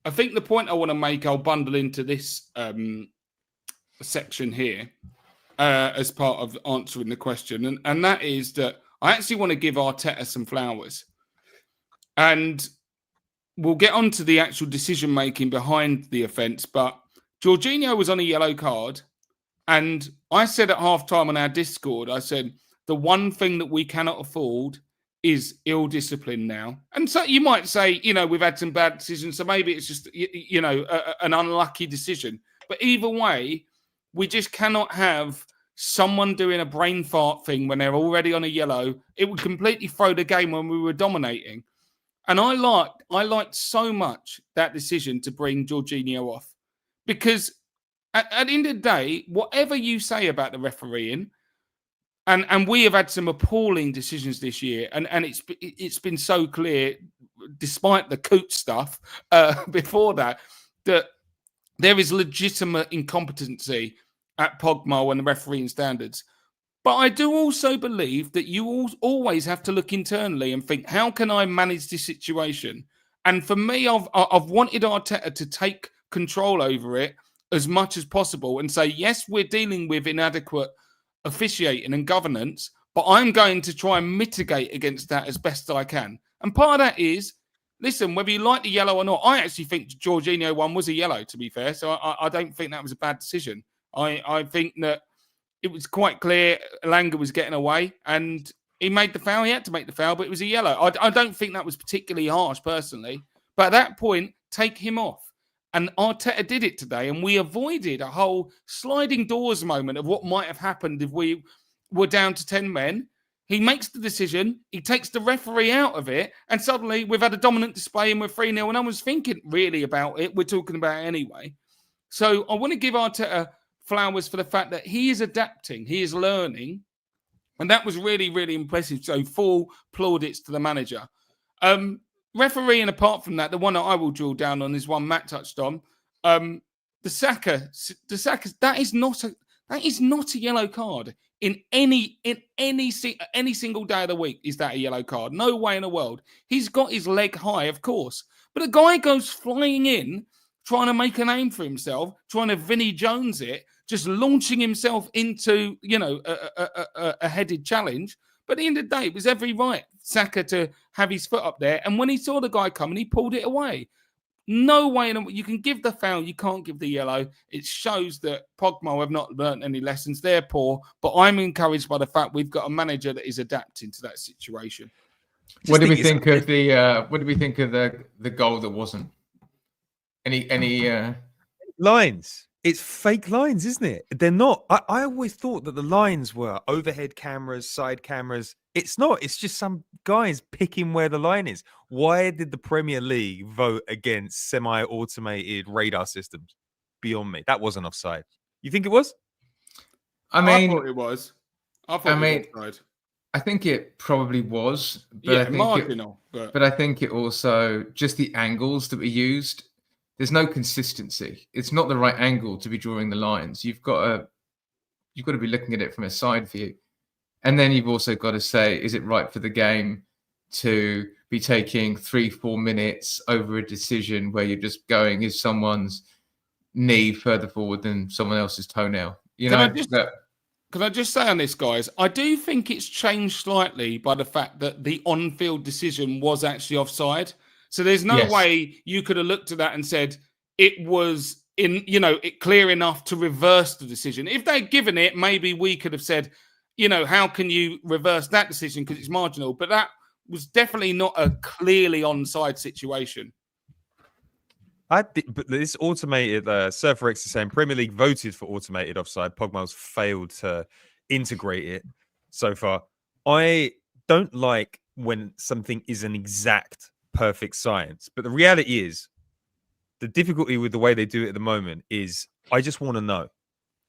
Speaker 4: I think the point I want to make, I'll bundle into this section here as part of answering the question. And that is that I actually want to give Arteta some flowers. And we'll get on to the actual decision-making behind the offence. But Jorginho was on a yellow card. And I said at halftime on our Discord, I said, the one thing that we cannot afford is ill discipline now. And so you might say, you know, we've had some bad decisions, so maybe it's just, you know, an unlucky decision. But either way, we just cannot have someone doing a brain fart thing when they're already on a yellow. It would completely throw the game when we were dominating. And I liked so much that decision to bring Jorginho off. Because at the end of the day, whatever you say about the refereeing, and we have had some appalling decisions this year, and it's been so clear, despite the Coots stuff before that there is legitimate incompetency at Pogmo and the refereeing standards. But I do also believe that you always have to look internally and think, how can I manage this situation? And for me, I've wanted Arteta to take control over it as much as possible and say, yes, we're dealing with inadequate officiating and governance, but I'm going to try and mitigate against that as best I can. And part of that is, listen, whether you like the yellow or not, I actually think Jorginho one was a yellow, to be fair. So I don't think that was a bad decision. I think that it was quite clear Elanga was getting away and he made the foul. He had to make the foul, but it was a yellow. I don't think that was particularly harsh, personally. But at that point, take him off. And Arteta did it today, and we avoided a whole sliding doors moment of what might have happened if we were down to 10 men. He makes the decision, he takes the referee out of it, and suddenly we've had a dominant display and we're 3-0, and no one's thinking really about it. We're talking about it anyway. So I want to give Arteta flowers for the fact that he is adapting, he is learning, and that was really, really impressive. So full plaudits to the manager. Refereeing, apart from that, the one that I will drill down on is one Matt touched on. The Saka, that is not a yellow card in any single day of the week. Is that a yellow card? No way in the world. He's got his leg high, of course, but a guy goes flying in, trying to make a name for himself, trying to Vinnie Jones it, just launching himself into, you know, a headed challenge. But at the end of the day, it was every right Saka to have his foot up there. And when he saw the guy coming, he pulled it away. No way. You can give the foul. You can't give the yellow. It shows that Pogmo have not learnt any lessons. They're poor. But I'm encouraged by the fact we've got a manager that is adapting to that situation.
Speaker 3: What did we think of the goal that wasn't? Any
Speaker 2: lines? It's fake lines, isn't it? They're not. I always thought that the lines were overhead cameras, side cameras. It's not. It's just some guys picking where the line is. Why did the Premier League vote against semi-automated radar systems? Beyond me. That wasn't offside. You think it was?
Speaker 3: I mean,
Speaker 4: I thought it was. I was offside.
Speaker 3: I think it probably was. But
Speaker 4: Yeah,
Speaker 3: I think
Speaker 4: marginal.
Speaker 3: But I think it also, just the angles that were used, there's no consistency. It's not the right angle to be drawing the lines. You've got to be looking at it from a side view. And then you've also got to say, is it right for the game to be taking 3-4 minutes over a decision where you're just going, is someone's knee further forward than someone else's toenail? You know,
Speaker 4: can I just say on this, guys, I do think it's changed slightly by the fact that the on-field decision was actually offside. So there's no way you could have looked at that and said it was clear enough to reverse the decision. If they'd given it, maybe we could have said, how can you reverse that decision because it's marginal? But that was definitely not a clearly onside situation.
Speaker 2: But this automated, Surfer X is saying Premier League voted for automated offside. Pogba's failed to integrate it so far. I don't like when something is an exact perfect science, but the reality is the difficulty with the way they do it at the moment is I just want to know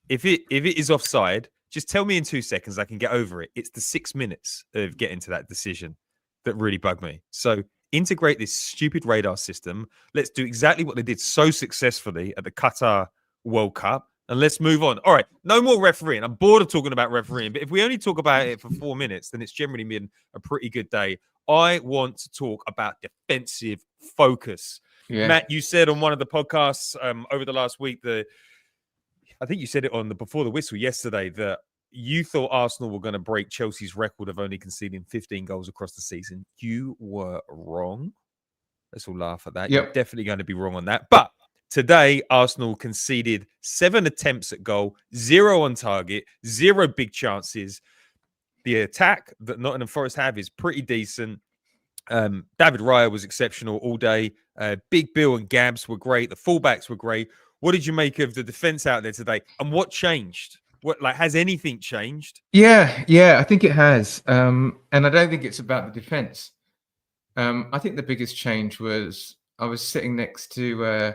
Speaker 2: if it is offside. Just tell me in 2 seconds, I can get over it. It's the 6 minutes of getting to that decision that really bugged me. So integrate this stupid radar system. Let's do exactly what they did so successfully at the Qatar World Cup And let's move on. All right, no more refereeing. I'm bored of talking about refereeing, but if we only talk about it for 4 minutes, then it's generally been a pretty good day. I want to talk about defensive focus.
Speaker 3: Yeah.
Speaker 2: Matt, you said on one of the podcasts over the last week I think you said it on the Before the Whistle yesterday that you thought Arsenal were going to break Chelsea's record of only conceding 15 goals across the season. You were wrong. Let's all laugh at that.
Speaker 3: Yep.
Speaker 2: You're definitely going to be wrong on that. But today, Arsenal conceded 7 attempts at goal, 0 on target, 0 big chances. The attack that Nottingham Forest have is pretty decent. David Raya was exceptional all day. Big Bill and Gabs were great. The fullbacks were great. What did you make of the defense out there today? And what changed? Has anything changed?
Speaker 3: Yeah, I think it has. And I don't think it's about the defense. I think the biggest change was I was sitting next to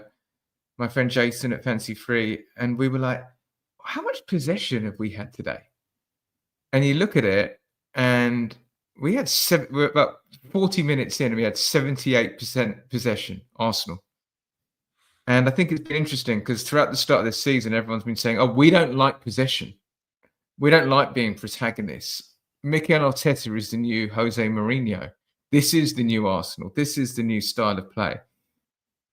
Speaker 3: my friend Jason at Fancy Free, and we were like, how much possession have we had today? And you look at it, and we're about 40 minutes in, and we had 78% possession, Arsenal. And I think it's been interesting because throughout the start of this season, everyone's been saying, oh, we don't like possession. We don't like being protagonists. Mikel Arteta is the new Jose Mourinho. This is the new Arsenal. This is the new style of play.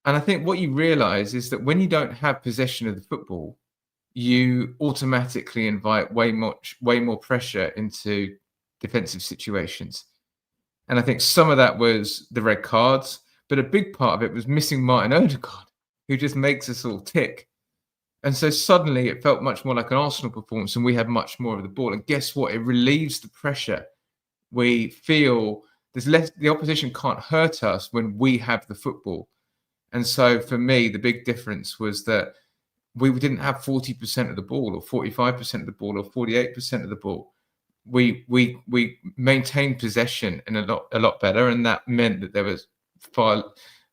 Speaker 3: And I think what you realize is that when you don't have possession of the football, you automatically invite way more pressure into defensive situations. And I think some of that was the red cards, but a big part of it was missing Martin Odegaard, who just makes us all tick. And so suddenly it felt much more like an Arsenal performance, and we had much more of the ball. And guess what? It relieves the pressure. We feel there's less, the opposition can't hurt us when we have the football. And so for me, the big difference was that we didn't have 40% of the ball, or 45% of the ball, or 48% of the ball. We maintained possession in a lot better, and that meant that there was far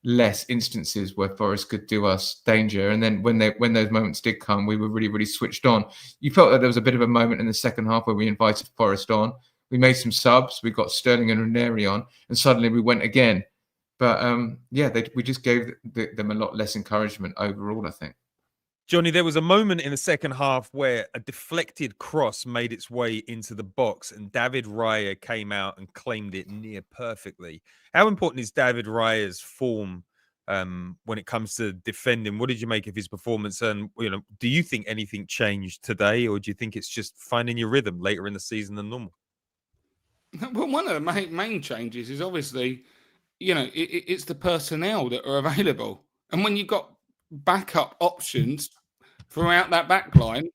Speaker 3: less instances where Forest could do us danger. And then when those moments did come, we were really switched on. You felt that there was a bit of a moment in the second half where we invited Forest on. We made some subs. We got Sterling and Nwaneri on, and suddenly we went again. But we just gave them a lot less encouragement overall, I think.
Speaker 2: Johnny, there was a moment in the second half where a deflected cross made its way into the box and David Raya came out and claimed it near perfectly. How important is David Raya's form when it comes to defending? What did you make of his performance? And do you think anything changed today, or do you think it's just finding your rhythm later in the season than normal?
Speaker 4: Well, one of the main changes is obviously, it's the personnel that are available. And when you've got backup options throughout that back line,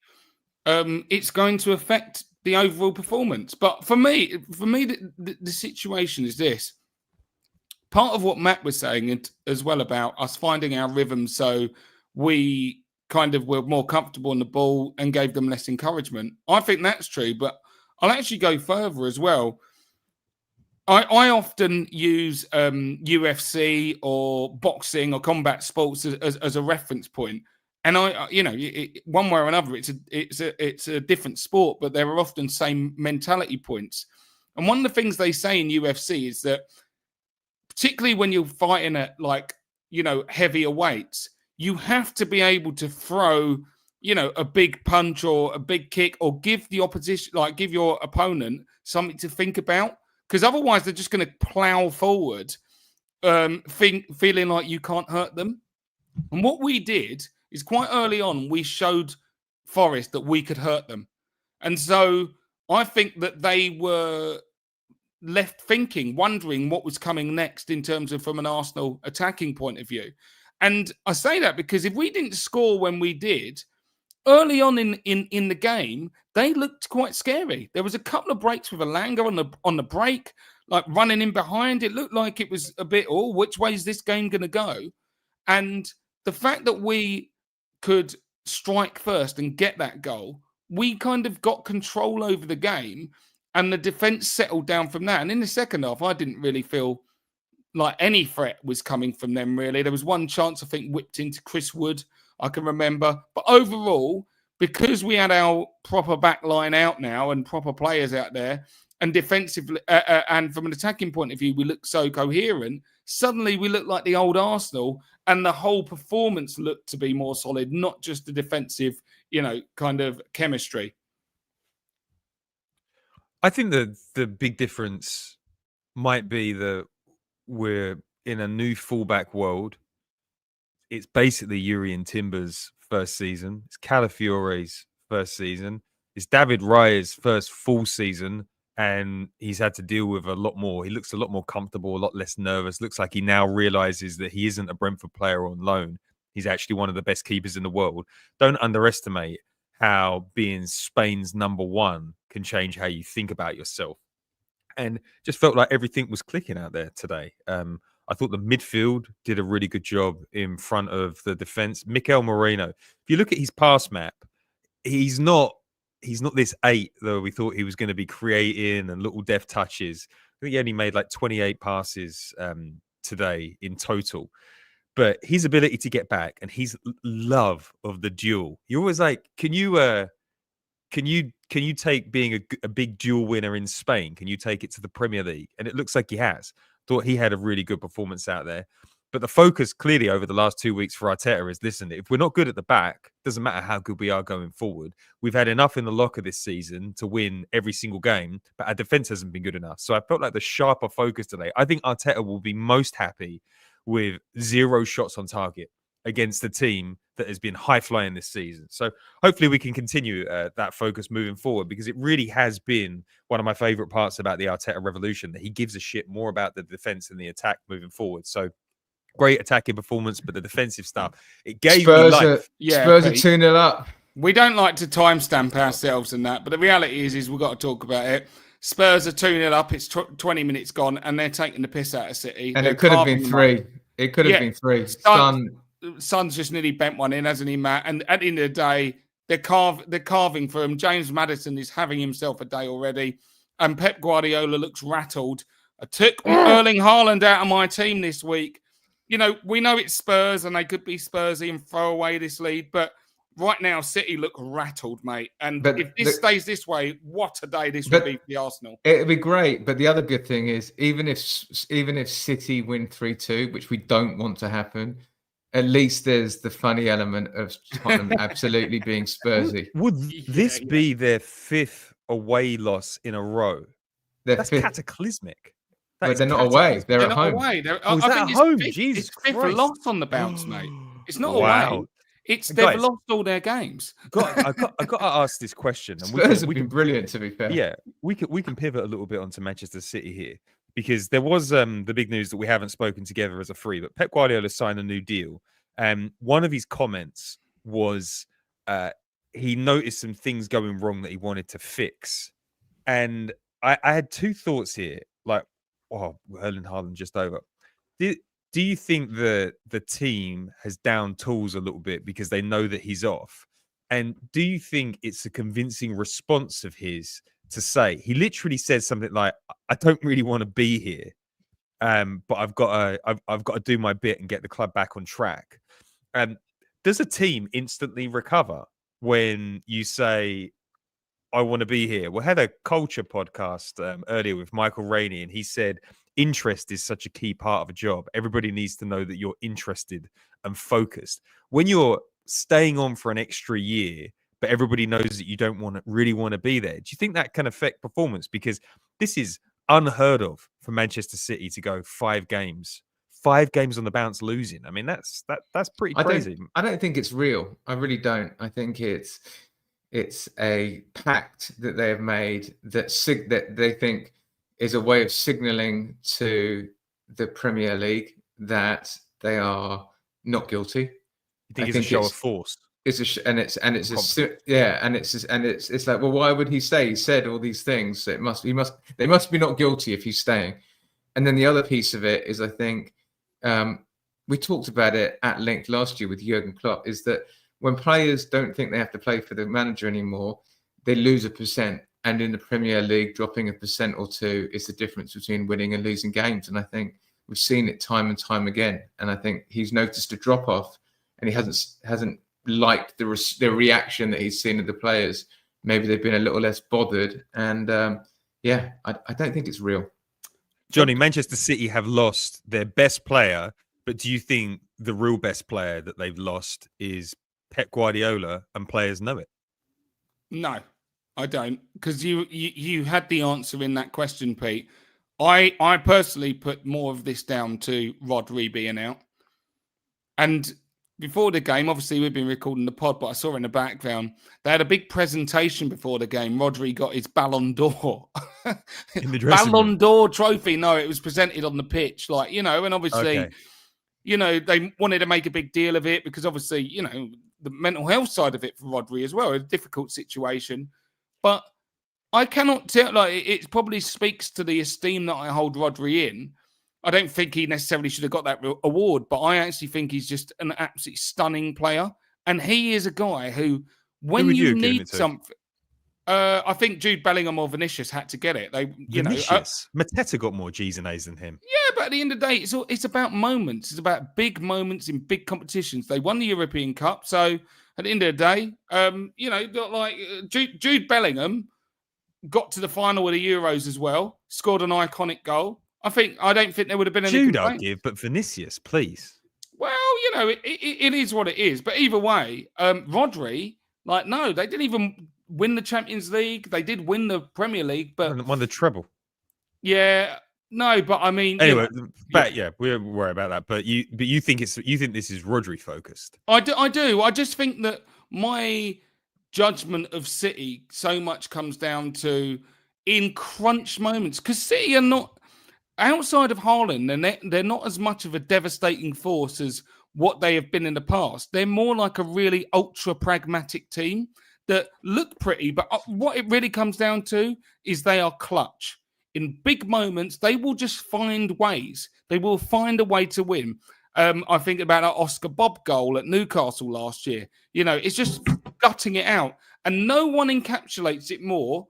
Speaker 4: it's going to affect the overall performance. But for me, the situation is this. Part of what Matt was saying as well about us finding our rhythm, so we kind of were more comfortable on the ball and gave them less encouragement. I think that's true, but I'll actually go further as well. I often use UFC or boxing or combat sports as a reference point, and one way or another, it's a different sport, but there are often same mentality points. And one of the things they say in UFC is that, particularly when you're fighting at heavier weights, you have to be able to throw a big punch or a big kick, or give the opposition, give your opponent something to think about. Because otherwise, they're just going to plow forward, feeling like you can't hurt them. And what we did is quite early on, we showed Forest that we could hurt them. And so I think that they were left thinking, wondering what was coming next in terms of from an Arsenal attacking point of view. And I say that because if we didn't score when we did, early on in the game, they looked quite scary. There was a couple of breaks with Elanga on the break, running in behind. It looked like it was a bit, which way is this game going to go? And the fact that we could strike first and get that goal, we kind of got control over the game, and the defence settled down from that. And in the second half, I didn't really feel like any threat was coming from them, really. There was one chance, I think, whipped into Chris Wood, I can remember. But overall, because we had our proper back line out now and proper players out there, and defensively and from an attacking point of view, we look so coherent, suddenly we look like the old Arsenal, and the whole performance looked to be more solid, not just the defensive kind of chemistry.
Speaker 2: I think the big difference might be that we're in a new fullback world. It's basically Yuri and Timber's first season. It's Calafiore's first season. It's David Raya's first full season, and he's had to deal with a lot more. He looks a lot more comfortable, a lot less nervous. Looks like he now realizes that he isn't a Brentford player on loan. He's actually one of the best keepers in the world. Don't underestimate how being Spain's #1 can change how you think about yourself. And just felt like everything was clicking out there today. I thought the midfield did a really good job in front of the defense. Mikel Moreno, if you look at his pass map, he's not this 8 that we thought he was going to be creating and little deft touches. I think he only made like 28 passes today in total. But his ability to get back and his love of the duel, you're always like, can you take being a big duel winner in Spain? Can you take it to the Premier League? And it looks like he has. Thought he had a really good performance out there. But the focus clearly over the last 2 weeks for Arteta is, listen, if we're not good at the back, doesn't matter how good we are going forward. We've had enough in the locker this season to win every single game, but our defense hasn't been good enough. So I felt like the sharper focus today. I think Arteta will be most happy with 0 shots on target against the team that has been high flying this season. So hopefully we can continue that focus moving forward, because it really has been one of my favorite parts about the Arteta revolution, that he gives a shit more about the defense and the attack moving forward. So great attacking performance, but the defensive stuff, it gave me life.
Speaker 3: Spurs are 2-0 up.
Speaker 4: We don't like to timestamp ourselves in that, but the reality is we've got to talk about it. Spurs are 2-0 up. It's 20 minutes gone, and they're taking the piss out of City.
Speaker 3: And it could have been 3. It could have been 3.
Speaker 4: Son's just nearly bent one in, hasn't he, Matt? And at the end of the day, they're carving for him. James Maddison is having himself a day already, and Pep Guardiola looks rattled. I took Erling Haaland out of my team this week. We know it's Spurs, and they could be Spursy and throw away this lead, but right now, City look rattled, mate. And if this stays this way, what a day this would be for the Arsenal.
Speaker 3: It'd be great, but the other good thing is, even if City win 3-2, which we don't want to happen, at least there's the funny element of Tottenham absolutely being Spursy.
Speaker 2: Would this be their 5th away loss in a row? That's cataclysmic.
Speaker 3: But they're not away. They're at home.
Speaker 4: Away.
Speaker 2: I think at home? Jesus
Speaker 4: Christ. It's 5th loss on the bounce, mate. It's not away. They've
Speaker 2: Guys,
Speaker 4: lost all their games.
Speaker 2: I got to ask this question. And
Speaker 3: Spurs have been brilliant, to be fair.
Speaker 2: Yeah, we can pivot a little bit onto Manchester City here, because there was the big news that we haven't spoken together as a free, but Pep Guardiola signed a new deal. One of his comments was he noticed some things going wrong that he wanted to fix. And I had 2 thoughts here. Like, Erling Haaland just over. Do you think that the team has down tools a little bit because they know that he's off? And do you think it's a convincing response of his to say, he literally says something like, I don't really want to be here, but I've got to do my bit and get the club back on track. Does a team instantly recover when you say, I want to be here? We had a culture podcast earlier with Michael Rainey, and he said, interest is such a key part of a job. Everybody needs to know that you're interested and focused. When you're staying on for an extra year, but everybody knows that you don't really want to be there, do you think that can affect performance? Because this is unheard of for Manchester City to go 5 games on the bounce losing. I mean, that's pretty crazy.
Speaker 3: I don't think it's real. I really don't. I think it's a pact that they have made that they think is a way of signalling to the Premier League that they are not guilty.
Speaker 2: You think it's a show of force?
Speaker 3: It's like, well, why would he stay? He said all these things. So they must be not guilty if he's staying. And then the other piece of it is, I think we talked about it at length last year with Jurgen Klopp, is that when players don't think they have to play for the manager anymore, they lose 1%. And in the Premier League, dropping 1% or 2 is the difference between winning and losing games. And I think we've seen it time and time again. And I think he's noticed a drop off, and he hasn't liked the reaction that he's seen of the players. Maybe they've been a little less bothered. And I don't think it's real.
Speaker 2: Johnny, Manchester City have lost their best player, but do you think the real best player that they've lost is Pep Guardiola and players know it?
Speaker 4: No, I don't, because you had the answer in that question, Pete. I personally put more of this down to Rodri being out. And before the game, obviously we've been recording the pod, but I saw in the background, they had a big presentation before the game. Rodri got his Ballon d'Or.
Speaker 2: In the dressing
Speaker 4: Ballon
Speaker 2: room?
Speaker 4: d'Or trophy. No, it was presented on the pitch. Like, and obviously,
Speaker 2: Okay.
Speaker 4: they wanted to make a big deal of it because obviously, the mental health side of it for Rodri as well, a difficult situation. But I cannot tell, it probably speaks to the esteem that I hold Rodri in. I don't think he necessarily should have got that award, but I actually think he's just an absolutely stunning player. And he is a guy who, when
Speaker 2: would you
Speaker 4: you
Speaker 2: have given
Speaker 4: need
Speaker 2: it to?
Speaker 4: something, I think Jude Bellingham or Vinicius had to get it.
Speaker 2: Vinicius? Mateta got more G's and A's than him.
Speaker 4: Yeah, but at the end of the day, it's about moments. It's about big moments in big competitions. They won the European Cup, so at the end of the day, Jude Bellingham got to the final of the Euros as well, scored an iconic goal. I don't think there would have been any
Speaker 2: Jude, I'll
Speaker 4: complaint.
Speaker 2: give, but Vinicius, please.
Speaker 4: Well, it is what it is. But either way, Rodri, no, they didn't even win the Champions League. They did win the Premier League, but
Speaker 2: Won the treble.
Speaker 4: yeah, no, but I mean,
Speaker 2: Anyway, we're worried about that. But you think this is Rodri focused?
Speaker 4: I do. I just think that my judgment of City so much comes down to in crunch moments, because City are not. Outside of Haaland, they're not as much of a devastating force as what they have been in the past. They're more like a really ultra pragmatic team that look pretty, but what it really comes down to is they are clutch. In big moments, they will just find ways. They will find a way to win. I think about that Oscar Bob goal at Newcastle last year. It's just gutting it out. And no one encapsulates it more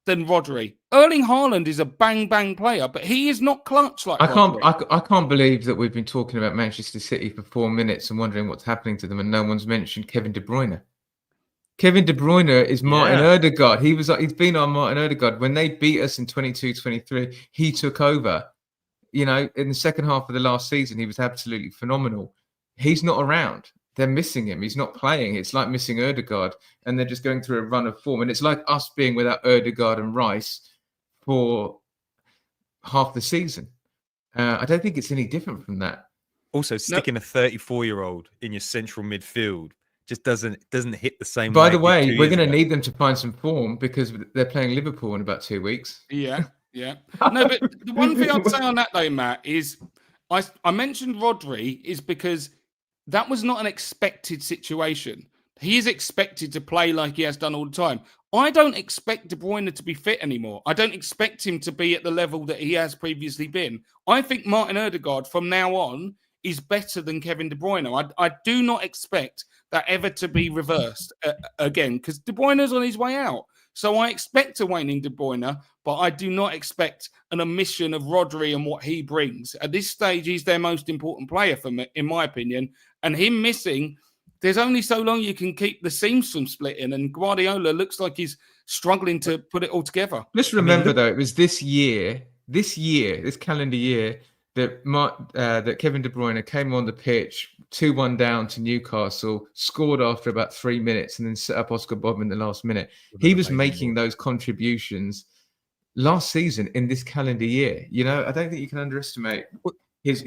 Speaker 4: than Rodri. Erling Haaland is a bang player, but he is not clutch like Rodri.
Speaker 3: I can't believe that we've been talking about Manchester City for 4 minutes and wondering what's happening to them, and no one's mentioned Kevin De Bruyne. Kevin De Bruyne is Martin Odegaard. He's been on Martin Odegaard. When they beat us in 22-23, he took over. In the second half of the last season, he was absolutely phenomenal. He's not around. They're missing him. He's not playing. It's like missing Odegaard, and they're just going through a run of form. And it's like us being without Odegaard and Rice for half the season. I don't think it's any different from that.
Speaker 2: Also, sticking a 34-year-old in your central midfield just doesn't hit the same.
Speaker 3: By the way, we're going to need them to find some form because they're playing Liverpool in about 2 weeks.
Speaker 4: Yeah. No, but the one thing I'd say on that though, Matt, is I mentioned Rodri is because that was not an expected situation. He is expected to play like he has done all the time. I don't expect De Bruyne to be fit anymore. I don't expect him to be at the level that he has previously been. I think Martin Odegaard from now on is better than Kevin De Bruyne. I do not expect that ever to be reversed again, because De Bruyne's on his way out. So I expect a waning De Bruyne, but I do not expect an omission of Rodri and what he brings. At this stage, he's their most important player for me, in my opinion. And him missing, there's only so long you can keep the seams from splitting. And Guardiola looks like he's struggling to put it all together.
Speaker 3: Let's remember, though, it was this calendar year, that Kevin De Bruyne came on the pitch, 2-1 down to Newcastle, scored after about 3 minutes, and then set up Oscar Bob in the last minute. He was making those contributions last season in this calendar year. I don't think you can underestimate his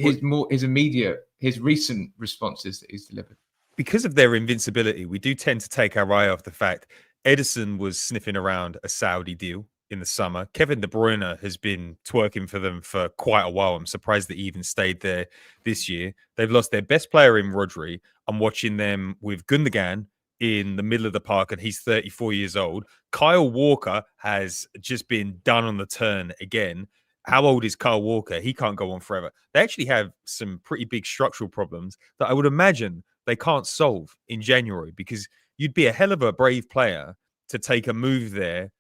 Speaker 3: recent responses that he's delivered.
Speaker 2: Because of their invincibility, we do tend to take our eye off the fact Edison was sniffing around a Saudi deal in the summer. Kevin De Bruyne has been twerking for them for quite a while. I'm surprised that he even stayed there this year. They've lost their best player in Rodri. I'm watching them with Gundogan in the middle of the park, and he's 34 years old. Kyle Walker has just been done on the turn again. How old is Kyle Walker? He can't go on forever. They actually have some pretty big structural problems that I would imagine they can't solve in January, because you'd be a hell of a brave player to take a move there,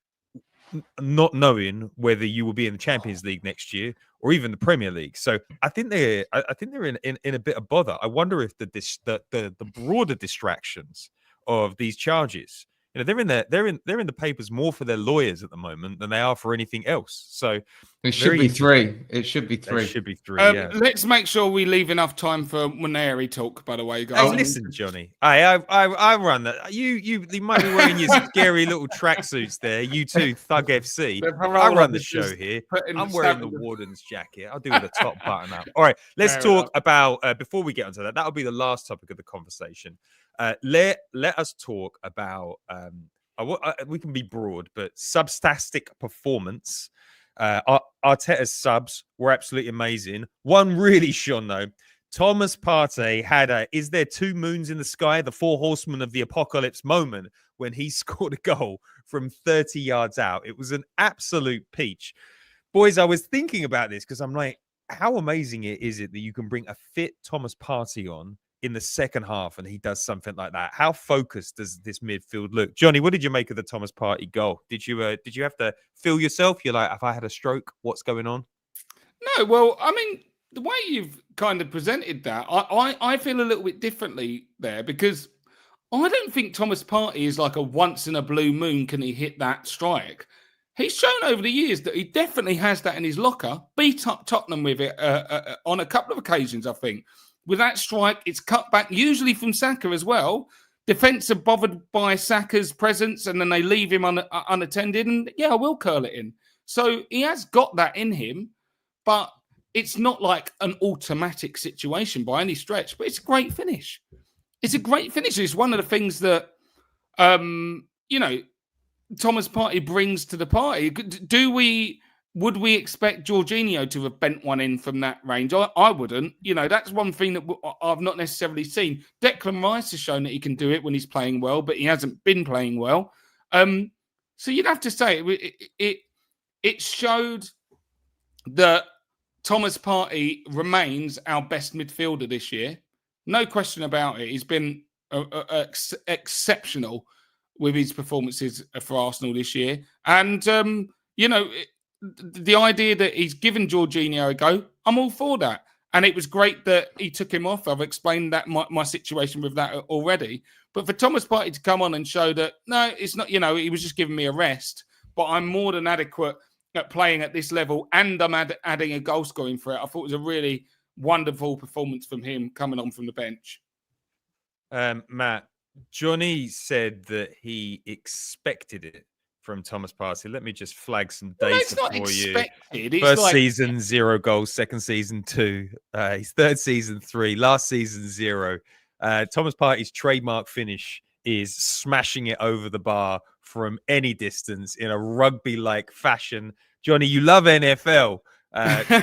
Speaker 2: not knowing whether you will be in the Champions League next year or even the Premier League. So I think they're in a bit of bother. I wonder if the broader distractions of these charges they're in the papers more for their lawyers at the moment than they are for anything else. So
Speaker 3: it should be three. It should be three.
Speaker 2: It should be three. Yeah.
Speaker 4: Let's make sure we leave enough time for Nwaneri talk. By the way, guys.
Speaker 2: Hey, listen, Johnny. I run that. You might be wearing your scary little tracksuits there. You too, Thug FC. I run the show here. I'm wearing the warden's jacket. I'll do with the top button up. All right, let's talk about before we get onto that. That'll be the last topic of the conversation. Let us talk about we can be broad, but substastic performance. Arteta's subs were absolutely amazing. One really shone though. Thomas Partey had is there two moons in the sky? The four horsemen of the apocalypse moment when he scored a goal from 30 yards out. It was an absolute peach. Boys, I was thinking about this because I'm like, how amazing is it that you can bring a fit Thomas Partey on in the second half and he does something like that? How focused does this midfield look? Johnny, what did you make of the Thomas Partey goal? Did you have to feel yourself? You're like, have I had a stroke? What's going on?
Speaker 4: No, well, I mean, the way you've kind of presented that, I feel a little bit differently there because I don't think Thomas Partey is like a once in a blue moon can he hit that strike. He's shown over the years that he definitely has that in his locker. Beat up Tottenham with it on a couple of occasions, I think. With that strike, it's cut back, usually from Saka as well. Defence are bothered by Saka's presence, and then they leave him unattended. And yeah, I will curl it in. So he has got that in him, but it's not like an automatic situation by any stretch. But it's a great finish. It's a great finish. It's one of the things that, Thomas Partey brings to the party. Would we expect Jorginho to have bent one in from that range? I wouldn't. That's one thing that I've not necessarily seen. Declan Rice has shown that he can do it when he's playing well, but he hasn't been playing well. So you'd have to say it showed that Thomas Partey remains our best midfielder this year. No question about it. He's been exceptional with his performances for Arsenal this year. And, the idea that he's given Jorginho a go, I'm all for that. And it was great that he took him off. I've explained that my situation with that already. But for Thomas Partey to come on and show that, no, it's not, he was just giving me a rest, but I'm more than adequate at playing at this level and I'm adding a goal scoring for it. I thought it was a really wonderful performance from him coming on from the bench.
Speaker 2: Matt, Johnny said that he expected it from Thomas Partey. Let me just flag some data for you. First season, 0 goals. Second season, 2. His third season, 3. Last season, 0. Thomas Partey's trademark finish is smashing it over the bar from any distance in a rugby-like fashion. Johnny, you love NFL.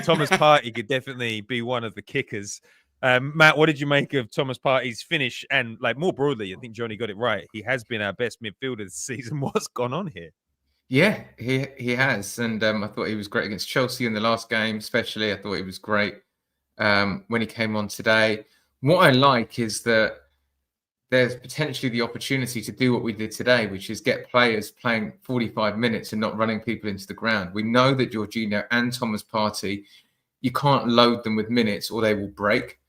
Speaker 2: Thomas Partey could definitely be one of the kickers. Matt, what did you make of Thomas Partey's finish? And more broadly, I think Johnny got it right. He has been our best midfielder this season. What's gone on here?
Speaker 3: Yeah, he has. And I thought he was great against Chelsea in the last game, especially. I thought he was great when he came on today. What I like is that there's potentially the opportunity to do what we did today, which is get players playing 45 minutes and not running people into the ground. We know that Jorginho and Thomas Partey, you can't load them with minutes or they will break.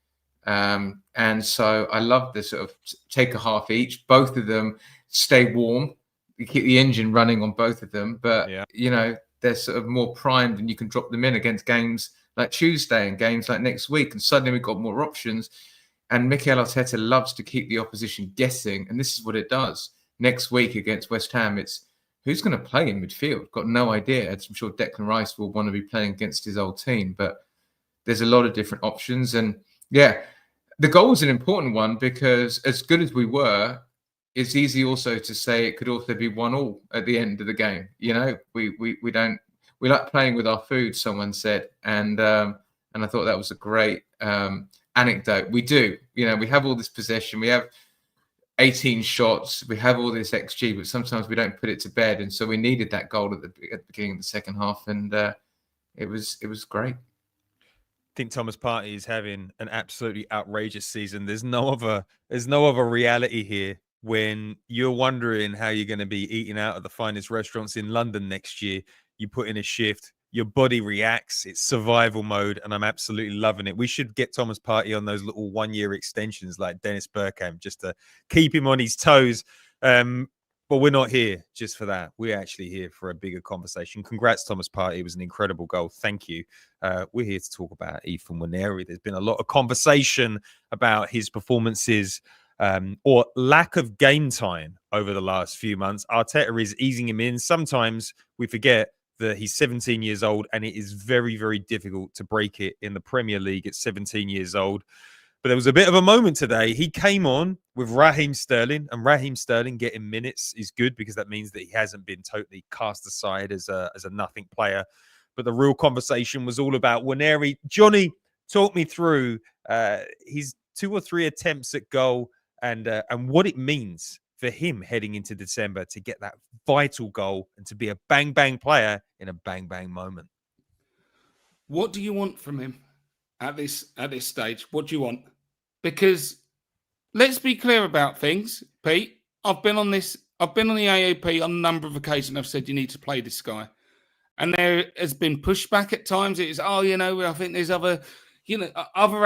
Speaker 3: And so I love the sort of take a half each. Both of them stay warm. You keep the engine running on both of them. But, they're sort of more primed and you can drop them in against games like Tuesday and games like next week. And suddenly we've got more options. And Mikel Arteta loves to keep the opposition guessing. And this is what it does. Next week against West Ham, it's who's going to play in midfield? Got no idea. I'm sure Declan Rice will want to be playing against his old team. But there's a lot of different options. And, the goal was an important one because as good as we were, it's easy also to say it could also be 1-1 at the end of the game. We like playing with our food, someone said. And I thought that was a great anecdote. We do, we have all this possession, we have 18 shots, we have all this XG, but sometimes we don't put it to bed. And so we needed that goal at the beginning of the second half. And it was great.
Speaker 2: I think Thomas Partey is having an absolutely outrageous season. There's no other reality here when you're wondering how you're going to be eating out at the finest restaurants in London next year. You put in a shift, your body reacts, it's survival mode, and I'm absolutely loving it. We should get Thomas Partey on those little 1-year extensions like Dennis Bergkamp just to keep him on his toes. But we're not here just for that. We're actually here for a bigger conversation. Congrats, Thomas Partey. It was an incredible goal. Thank you. We're here to talk about Ethan Nwaneri. There's been a lot of conversation about his performances or lack of game time over the last few months. Arteta is easing him in. Sometimes we forget that he's 17 years old, and it is very, very difficult to break it in the Premier League at 17 years old. But there was a bit of a moment today. He came on with Raheem Sterling, and Raheem Sterling getting minutes is good because that means that he hasn't been totally cast aside as a nothing player. But the real conversation was all about Nwaneri. Johnny, talk me through his 2 or 3 attempts at goal and what it means for him heading into December to get that vital goal and to be a bang-bang player in a bang-bang moment.
Speaker 4: What do you want from him at this stage? What do you want? Because let's be clear about things, Pete. I've been on the AAP on a number of occasions. I've said you need to play this guy. And there has been pushback at times. It's, I think there's other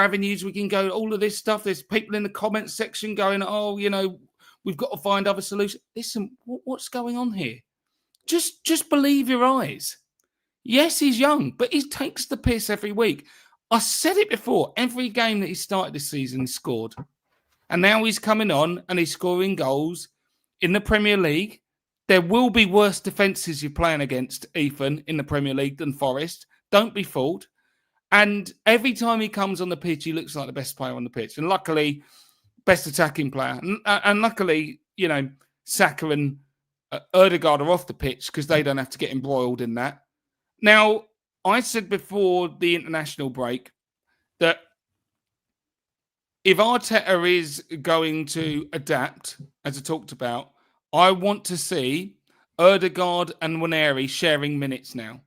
Speaker 4: avenues we can go, all of this stuff. There's people in the comments section going, we've got to find other solutions. Listen, what's going on here? Just believe your eyes. Yes, he's young, but he takes the piss every week. I said it before. Every game that he started this season, he scored. And now he's coming on and he's scoring goals in the Premier League. There will be worse defences you're playing against, Ethan, in the Premier League than Forest. Don't be fooled. And every time he comes on the pitch, he looks like the best player on the pitch. And luckily, best attacking player. And luckily, Saka and Odegaard are off the pitch because they don't have to get embroiled in that. Now, I said before the international break that if Arteta is going to adapt, as I talked about, I want to see Odegaard and Nwaneri sharing minutes now.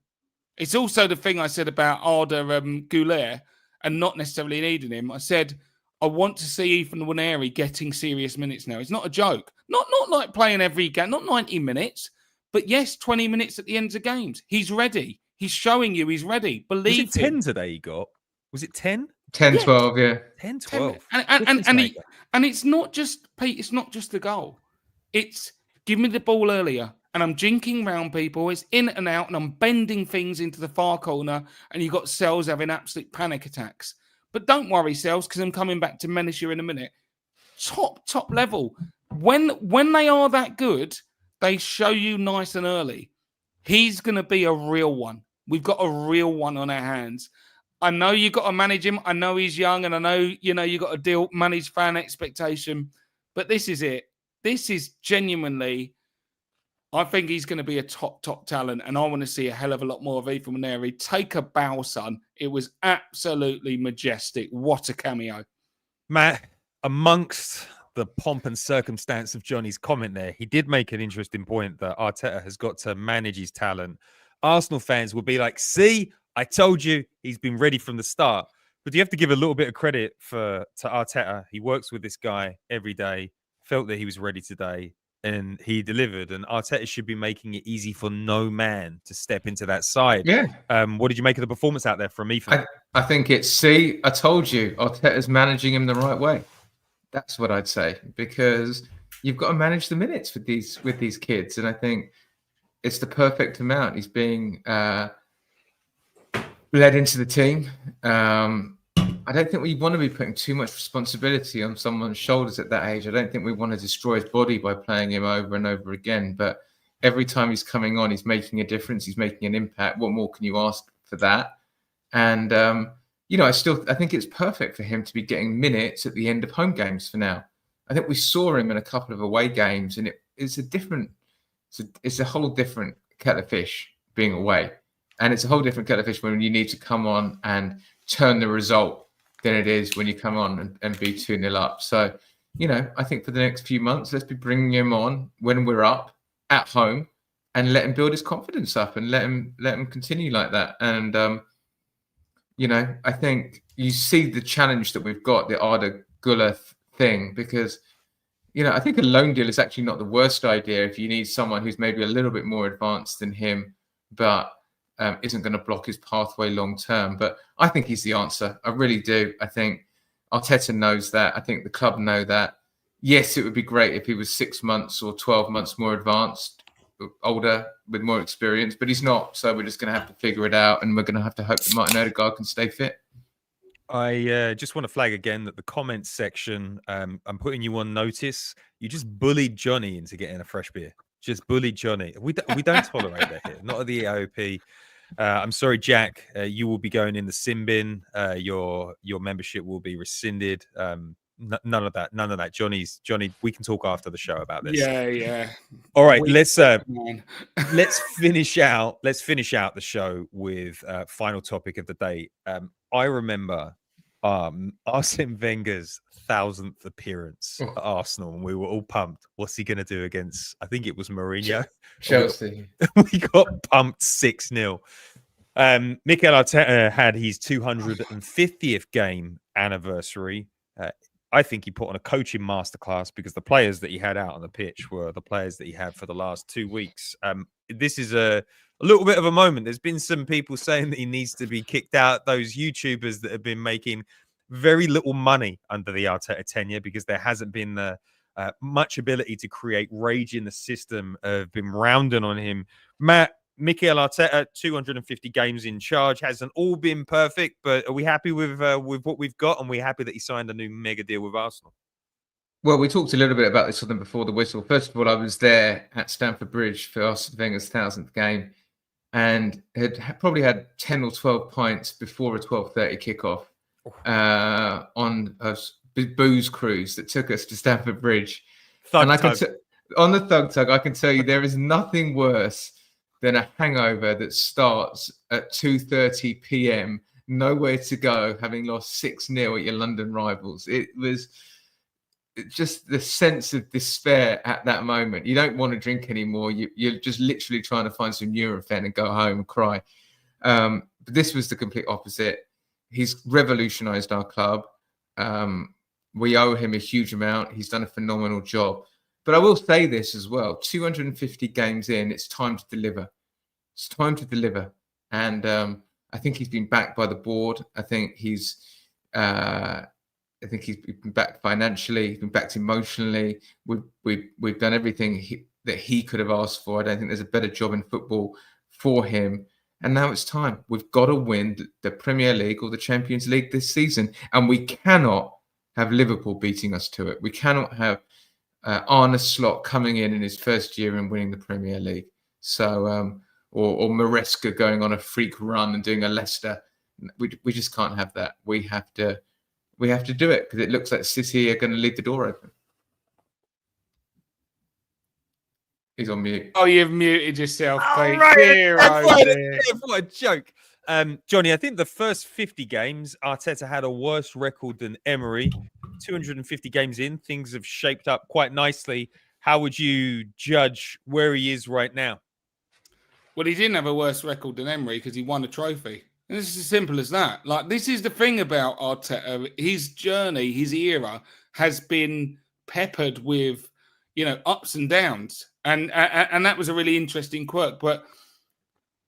Speaker 4: It's also the thing I said about Arda Güler and not necessarily needing him. I said, I want to see Ethan Nwaneri getting serious minutes now. It's not a joke. Not like playing every game, not 90 minutes, but yes, 20 minutes at the end of games. He's ready. He's showing you he's ready. Believe
Speaker 2: Was it 10 today he got? Was it 10?
Speaker 3: 10, 12, yeah.
Speaker 2: 10, 12.
Speaker 4: And it's not just, Pete, it's not just the goal. It's give me the ball earlier. And I'm jinking round people. It's in and out, and I'm bending things into the far corner. And you've got Sells having absolute panic attacks. But don't worry, Sells, because I'm coming back to menace you in a minute. Top level. When they are that good, they show you nice and early. He's going to be a real one. We've got a real one on our hands. I know you've got to manage him. I know he's young, and I know, you've got to manage fan expectation. But this is it. This is genuinely, I think he's going to be a top talent, and I want to see a hell of a lot more of Ethan Nwaneri. Take a bow, son. It was absolutely majestic. What a cameo.
Speaker 2: Matt, amongst the pomp and circumstance of Johnny's comment there, he did make an interesting point that Arteta has got to manage his talent. Arsenal fans will be like, see, I told you he's been ready from the start. But you have to give a little bit of credit to Arteta. He works with this guy every day, felt that he was ready today, and he delivered. And Arteta should be making it easy for no man to step into that side.
Speaker 3: Yeah.
Speaker 2: What did you make of the performance out there from me?
Speaker 3: I think it's, see, I told you, Arteta's managing him the right way. That's what I'd say, because you've got to manage the minutes with these kids. And I think it's the perfect amount. He's being led into the team. I don't think we want to be putting too much responsibility on someone's shoulders at that age. I don't think we want to destroy his body by playing him over and over again. But every time he's coming on, he's making a difference. He's making an impact. What more can you ask for that? And, I think it's perfect for him to be getting minutes at the end of home games for now. I think we saw him in a couple of away games, and it's a whole different kettle of fish being away. And it's a whole different kettle of fish when you need to come on and turn the result than it is when you come on and be 2-0 up. So, I think for the next few months, let's be bringing him on when we're up at home and let him build his confidence up and let him continue like that. And, I think you see the challenge that we've got, the Arda Güler thing, because, I think a loan deal is actually not the worst idea if you need someone who's maybe a little bit more advanced than him, but isn't going to block his pathway long term. But I think he's the answer. I really do. I think Arteta knows that. I think the club know that. yes, it would be great if he was 6 months or 12 months more advanced, older, with more experience, but he's not. So we're just going to have to figure it out, and we're going to have to hope that Martin Odegaard can stay fit.
Speaker 2: I just want to flag again that the comments section, I'm putting you on notice. You just bullied Johnny into getting a fresh beer. Just bullied Johnny. We don't tolerate that here. Not at the AOP. I'm sorry, Jack. You will be going in the sin bin. Your membership will be rescinded. None of that. Johnny. We can talk after the show about this.
Speaker 4: Yeah.
Speaker 2: All right. Let's finish out the show with final topic of the day. I remember Arsene Wenger's 1000th appearance at Arsenal, and we were all pumped. What's he going to do against? I think it was Mourinho.
Speaker 3: Chelsea.
Speaker 2: We got pumped 6-0. Mikel Arteta had his 250th game anniversary. I think he put on a coaching masterclass because the players that he had out on the pitch were the players that he had for the last 2 weeks. This is a little bit of a moment. There's been some people saying that he needs to be kicked out. Those YouTubers that have been making very little money under the Arteta tenure because there hasn't been the much ability to create rage in the system have been rounding on him. Mikel Arteta, 250 games in charge, hasn't all been perfect, but are we happy with what we've got? And we're happy that he signed a new mega deal with Arsenal?
Speaker 3: Well, we talked a little bit about this with them before the whistle. First of all, I was there at Stamford Bridge for Arsene Wenger's 1000th game and had probably had 10 or 12 pints before a 12:30 kickoff on a booze cruise that took us to Stamford Bridge. On the Thug Tug, I can tell you there is nothing worse than a hangover that starts at 2:30 p.m., nowhere to go, having lost 6-0 at your London rivals. It was just the sense of despair at that moment. You don't want to drink anymore. You're just literally trying to find some Nurofen and go home and cry. But this was the complete opposite. He's revolutionized our club. We owe him a huge amount. He's done a phenomenal job. But I will say this as well, 250 games in, it's time to deliver. It's time to deliver. And I think he's been backed by the board. I think he's been backed financially. He's been backed emotionally. We've done everything that he could have asked for. I don't think there's a better job in football for him. And now it's time. We've got to win the Premier League or the Champions League this season. And we cannot have Liverpool beating us to it. We cannot have Arne Slot coming in his first year and winning the Premier League. So, or Maresca going on a freak run and doing a Leicester. We just can't have that. We have to do it because it looks like City are going to leave the door open. He's on mute.
Speaker 4: Oh, you've muted yourself, Pete.
Speaker 2: What a joke. Johnny, I think the first 50 games, Arteta had a worse record than Emery. 250 games in, things have shaped up quite nicely. How would you judge where he is right now?
Speaker 4: Well, he didn't have a worse record than Emery because he won a trophy. And it's as simple as that. Like, this is the thing about Arteta. His journey, his era has been peppered with, ups and downs. And that was a really interesting quirk. But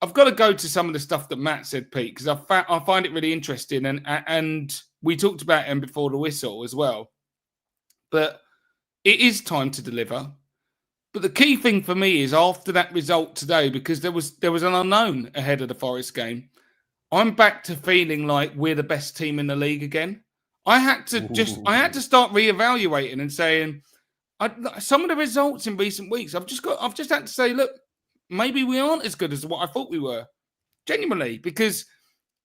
Speaker 4: I've got to go to some of the stuff that Matt said, Pete, because I find it really interesting. And we talked about him before the whistle as well. But it is time to deliver. But the key thing for me is after that result today, because there was an unknown ahead of the Forest game, I'm back to feeling like we're the best team in the league again. I had to start reevaluating and saying, some of the results in recent weeks, I've just had to say, look, maybe we aren't as good as what I thought we were, genuinely, because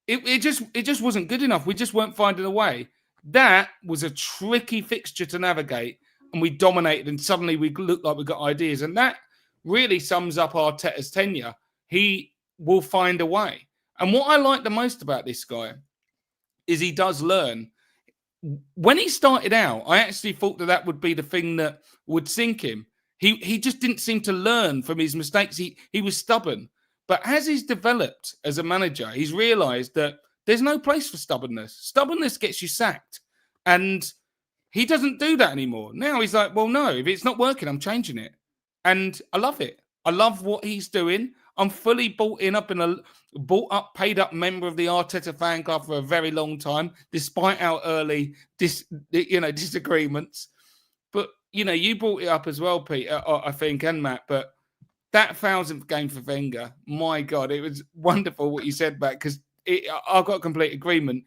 Speaker 4: it just wasn't good enough. We just weren't finding a way. That was a tricky fixture to navigate, and we dominated, and suddenly we looked like we got ideas, and that really sums up Arteta's tenure. He will find a way, and what I like the most about this guy is he does learn. When he started out, I actually thought that would be the thing that would sink him. He just didn't seem to learn from his mistakes. He was stubborn. But as he's developed as a manager, he's realised that there's no place for stubbornness. Stubbornness gets you sacked. And he doesn't do that anymore. Now he's like, well, no, if it's not working, I'm changing it. And I love it. I love what he's doing. I'm fully bought up, paid up member of the Arteta fan club for a very long time, despite our early disagreements. But you know, you brought it up as well, Pete, I think, and Matt, but that 1000th game for Wenger, my God, it was wonderful what you said back, because I've got complete agreement.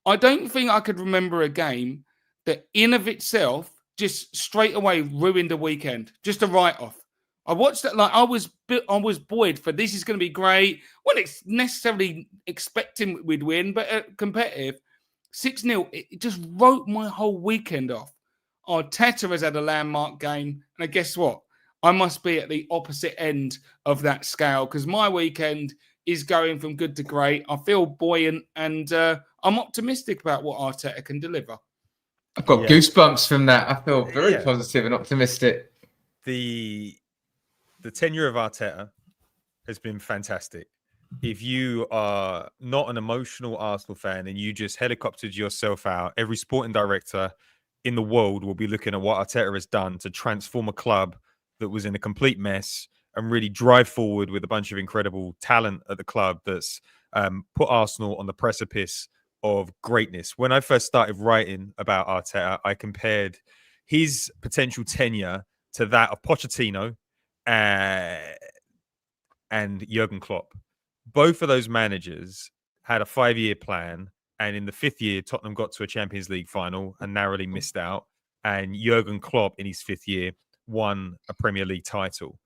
Speaker 4: I don't think I could remember a game that in of itself just straight away ruined a weekend, just a write-off. I watched it like I was buoyed for this is going to be great. Well, it's necessarily expecting we'd win, but competitive. 6-0, it just wrote my whole weekend off. Arteta has had a landmark game, and guess what? I must be at the opposite end of that scale, because my weekend is going from good to great. I feel buoyant, and I'm optimistic about what Arteta can deliver.
Speaker 3: I've got goosebumps from that. I feel very positive and optimistic.
Speaker 2: The tenure of Arteta has been fantastic. If you are not an emotional Arsenal fan and you just helicoptered yourself out, every sporting director in the world will be looking at what Arteta has done to transform a club that was in a complete mess and really drive forward with a bunch of incredible talent at the club that's put Arsenal on the precipice of greatness. When I first started writing about Arteta, I compared his potential tenure to that of Pochettino and Jurgen Klopp. Both of those managers had a 5-year plan, and in the 5th year, Tottenham got to a Champions League final and narrowly missed out. And Jurgen Klopp, in his 5th year, won a Premier League title.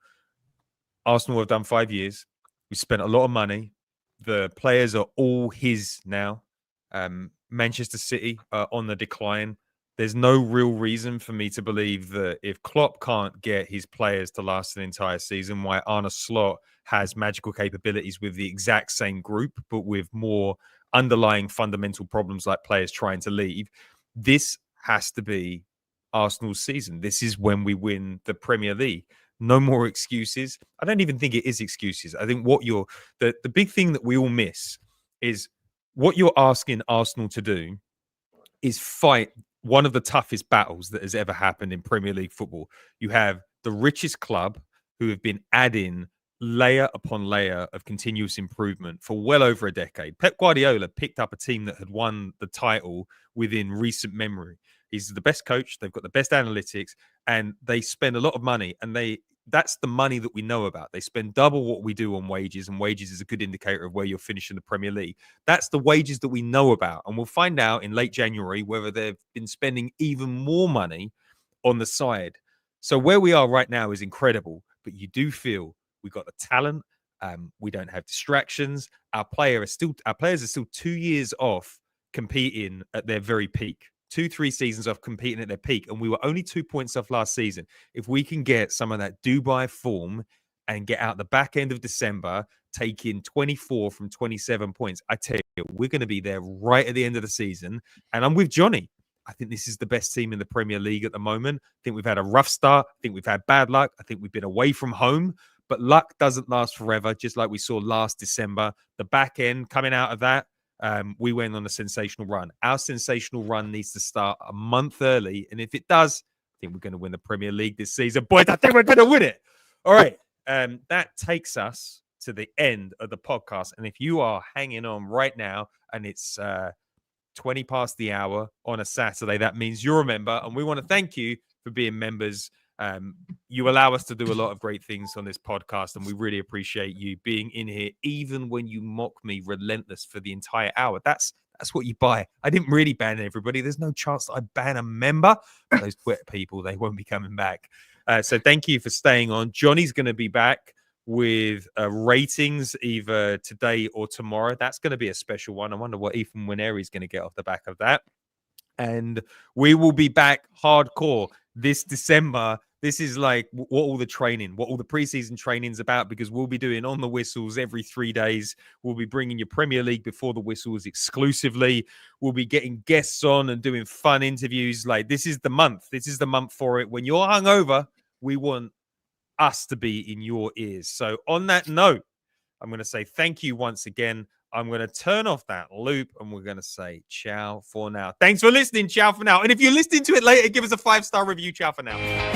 Speaker 2: Arsenal have done 5 years. We spent a lot of money. The players are all his now. Manchester City are on the decline. There's no real reason for me to believe that if Klopp can't get his players to last an entire season, why Arne Slot has magical capabilities with the exact same group, but with more underlying fundamental problems like players trying to leave. This has to be Arsenal's season. This is when we win the Premier League. No more excuses. I don't even think it is excuses. I think what the big thing that we all miss is what you're asking Arsenal to do is fight one of the toughest battles that has ever happened in Premier League football. You have the richest club who have been adding layer upon layer of continuous improvement for well over a decade. Pep Guardiola picked up a team that had won the title within recent memory. He's the best coach. They've got the best analytics, and they spend a lot of money, and that's the money that we know about. They spend double what we do on wages, and wages is a good indicator of where you're finishing the Premier League. That's the wages that we know about, and we'll find out in late January whether they've been spending even more money on the side. So where we are right now is incredible, but you do feel we got the talent. We don't have distractions. Our players are still 2 years off competing at their very peak. 2-3 seasons of competing at their peak, and we were only 2 points off last season. If we can get some of that Dubai form and get out the back end of December, taking 24 from 27 points, I tell you, we're going to be there right at the end of the season. And I'm with Johnny. I think this is the best team in the Premier League at the moment. I think we've had a rough start. I think we've had bad luck. I think we've been away from home, but luck doesn't last forever, just like we saw last December. The back end coming out of that, we went on a sensational run. Our sensational run needs to start a month early. And if it does, I think we're going to win the Premier League this season. Boys, I think we're going to win it. All right. That takes us to the end of the podcast. And if you are hanging on right now and it's 20 past the hour on a Saturday, that means you're a member. And we want to thank you for being members. You allow us to do a lot of great things on this podcast, and we really appreciate you being in here, even when you mock me relentless for the entire hour. That's what you buy. I didn't really ban everybody. There's no chance that I ban a member. Those Twitter people, they won't be coming back. So thank you for staying on. Johnny's going to be back with ratings either today or tomorrow. That's going to be a special one. I wonder what Ethan Nwaneri is going to get off the back of that. And we will be back hardcore this December. This is like what all the preseason training's about, because we'll be doing on the whistles every 3 days. We'll be bringing you Premier League before the whistles exclusively. We'll be getting guests on and doing fun interviews. Like, this is the month. This is the month for it. When you're hungover, we want us to be in your ears. So on that note, I'm going to say thank you once again. I'm going to turn off that loop and we're going to say ciao for now. Thanks for listening. Ciao for now. And if you're listening to it later, give us a 5-star review. Ciao for now.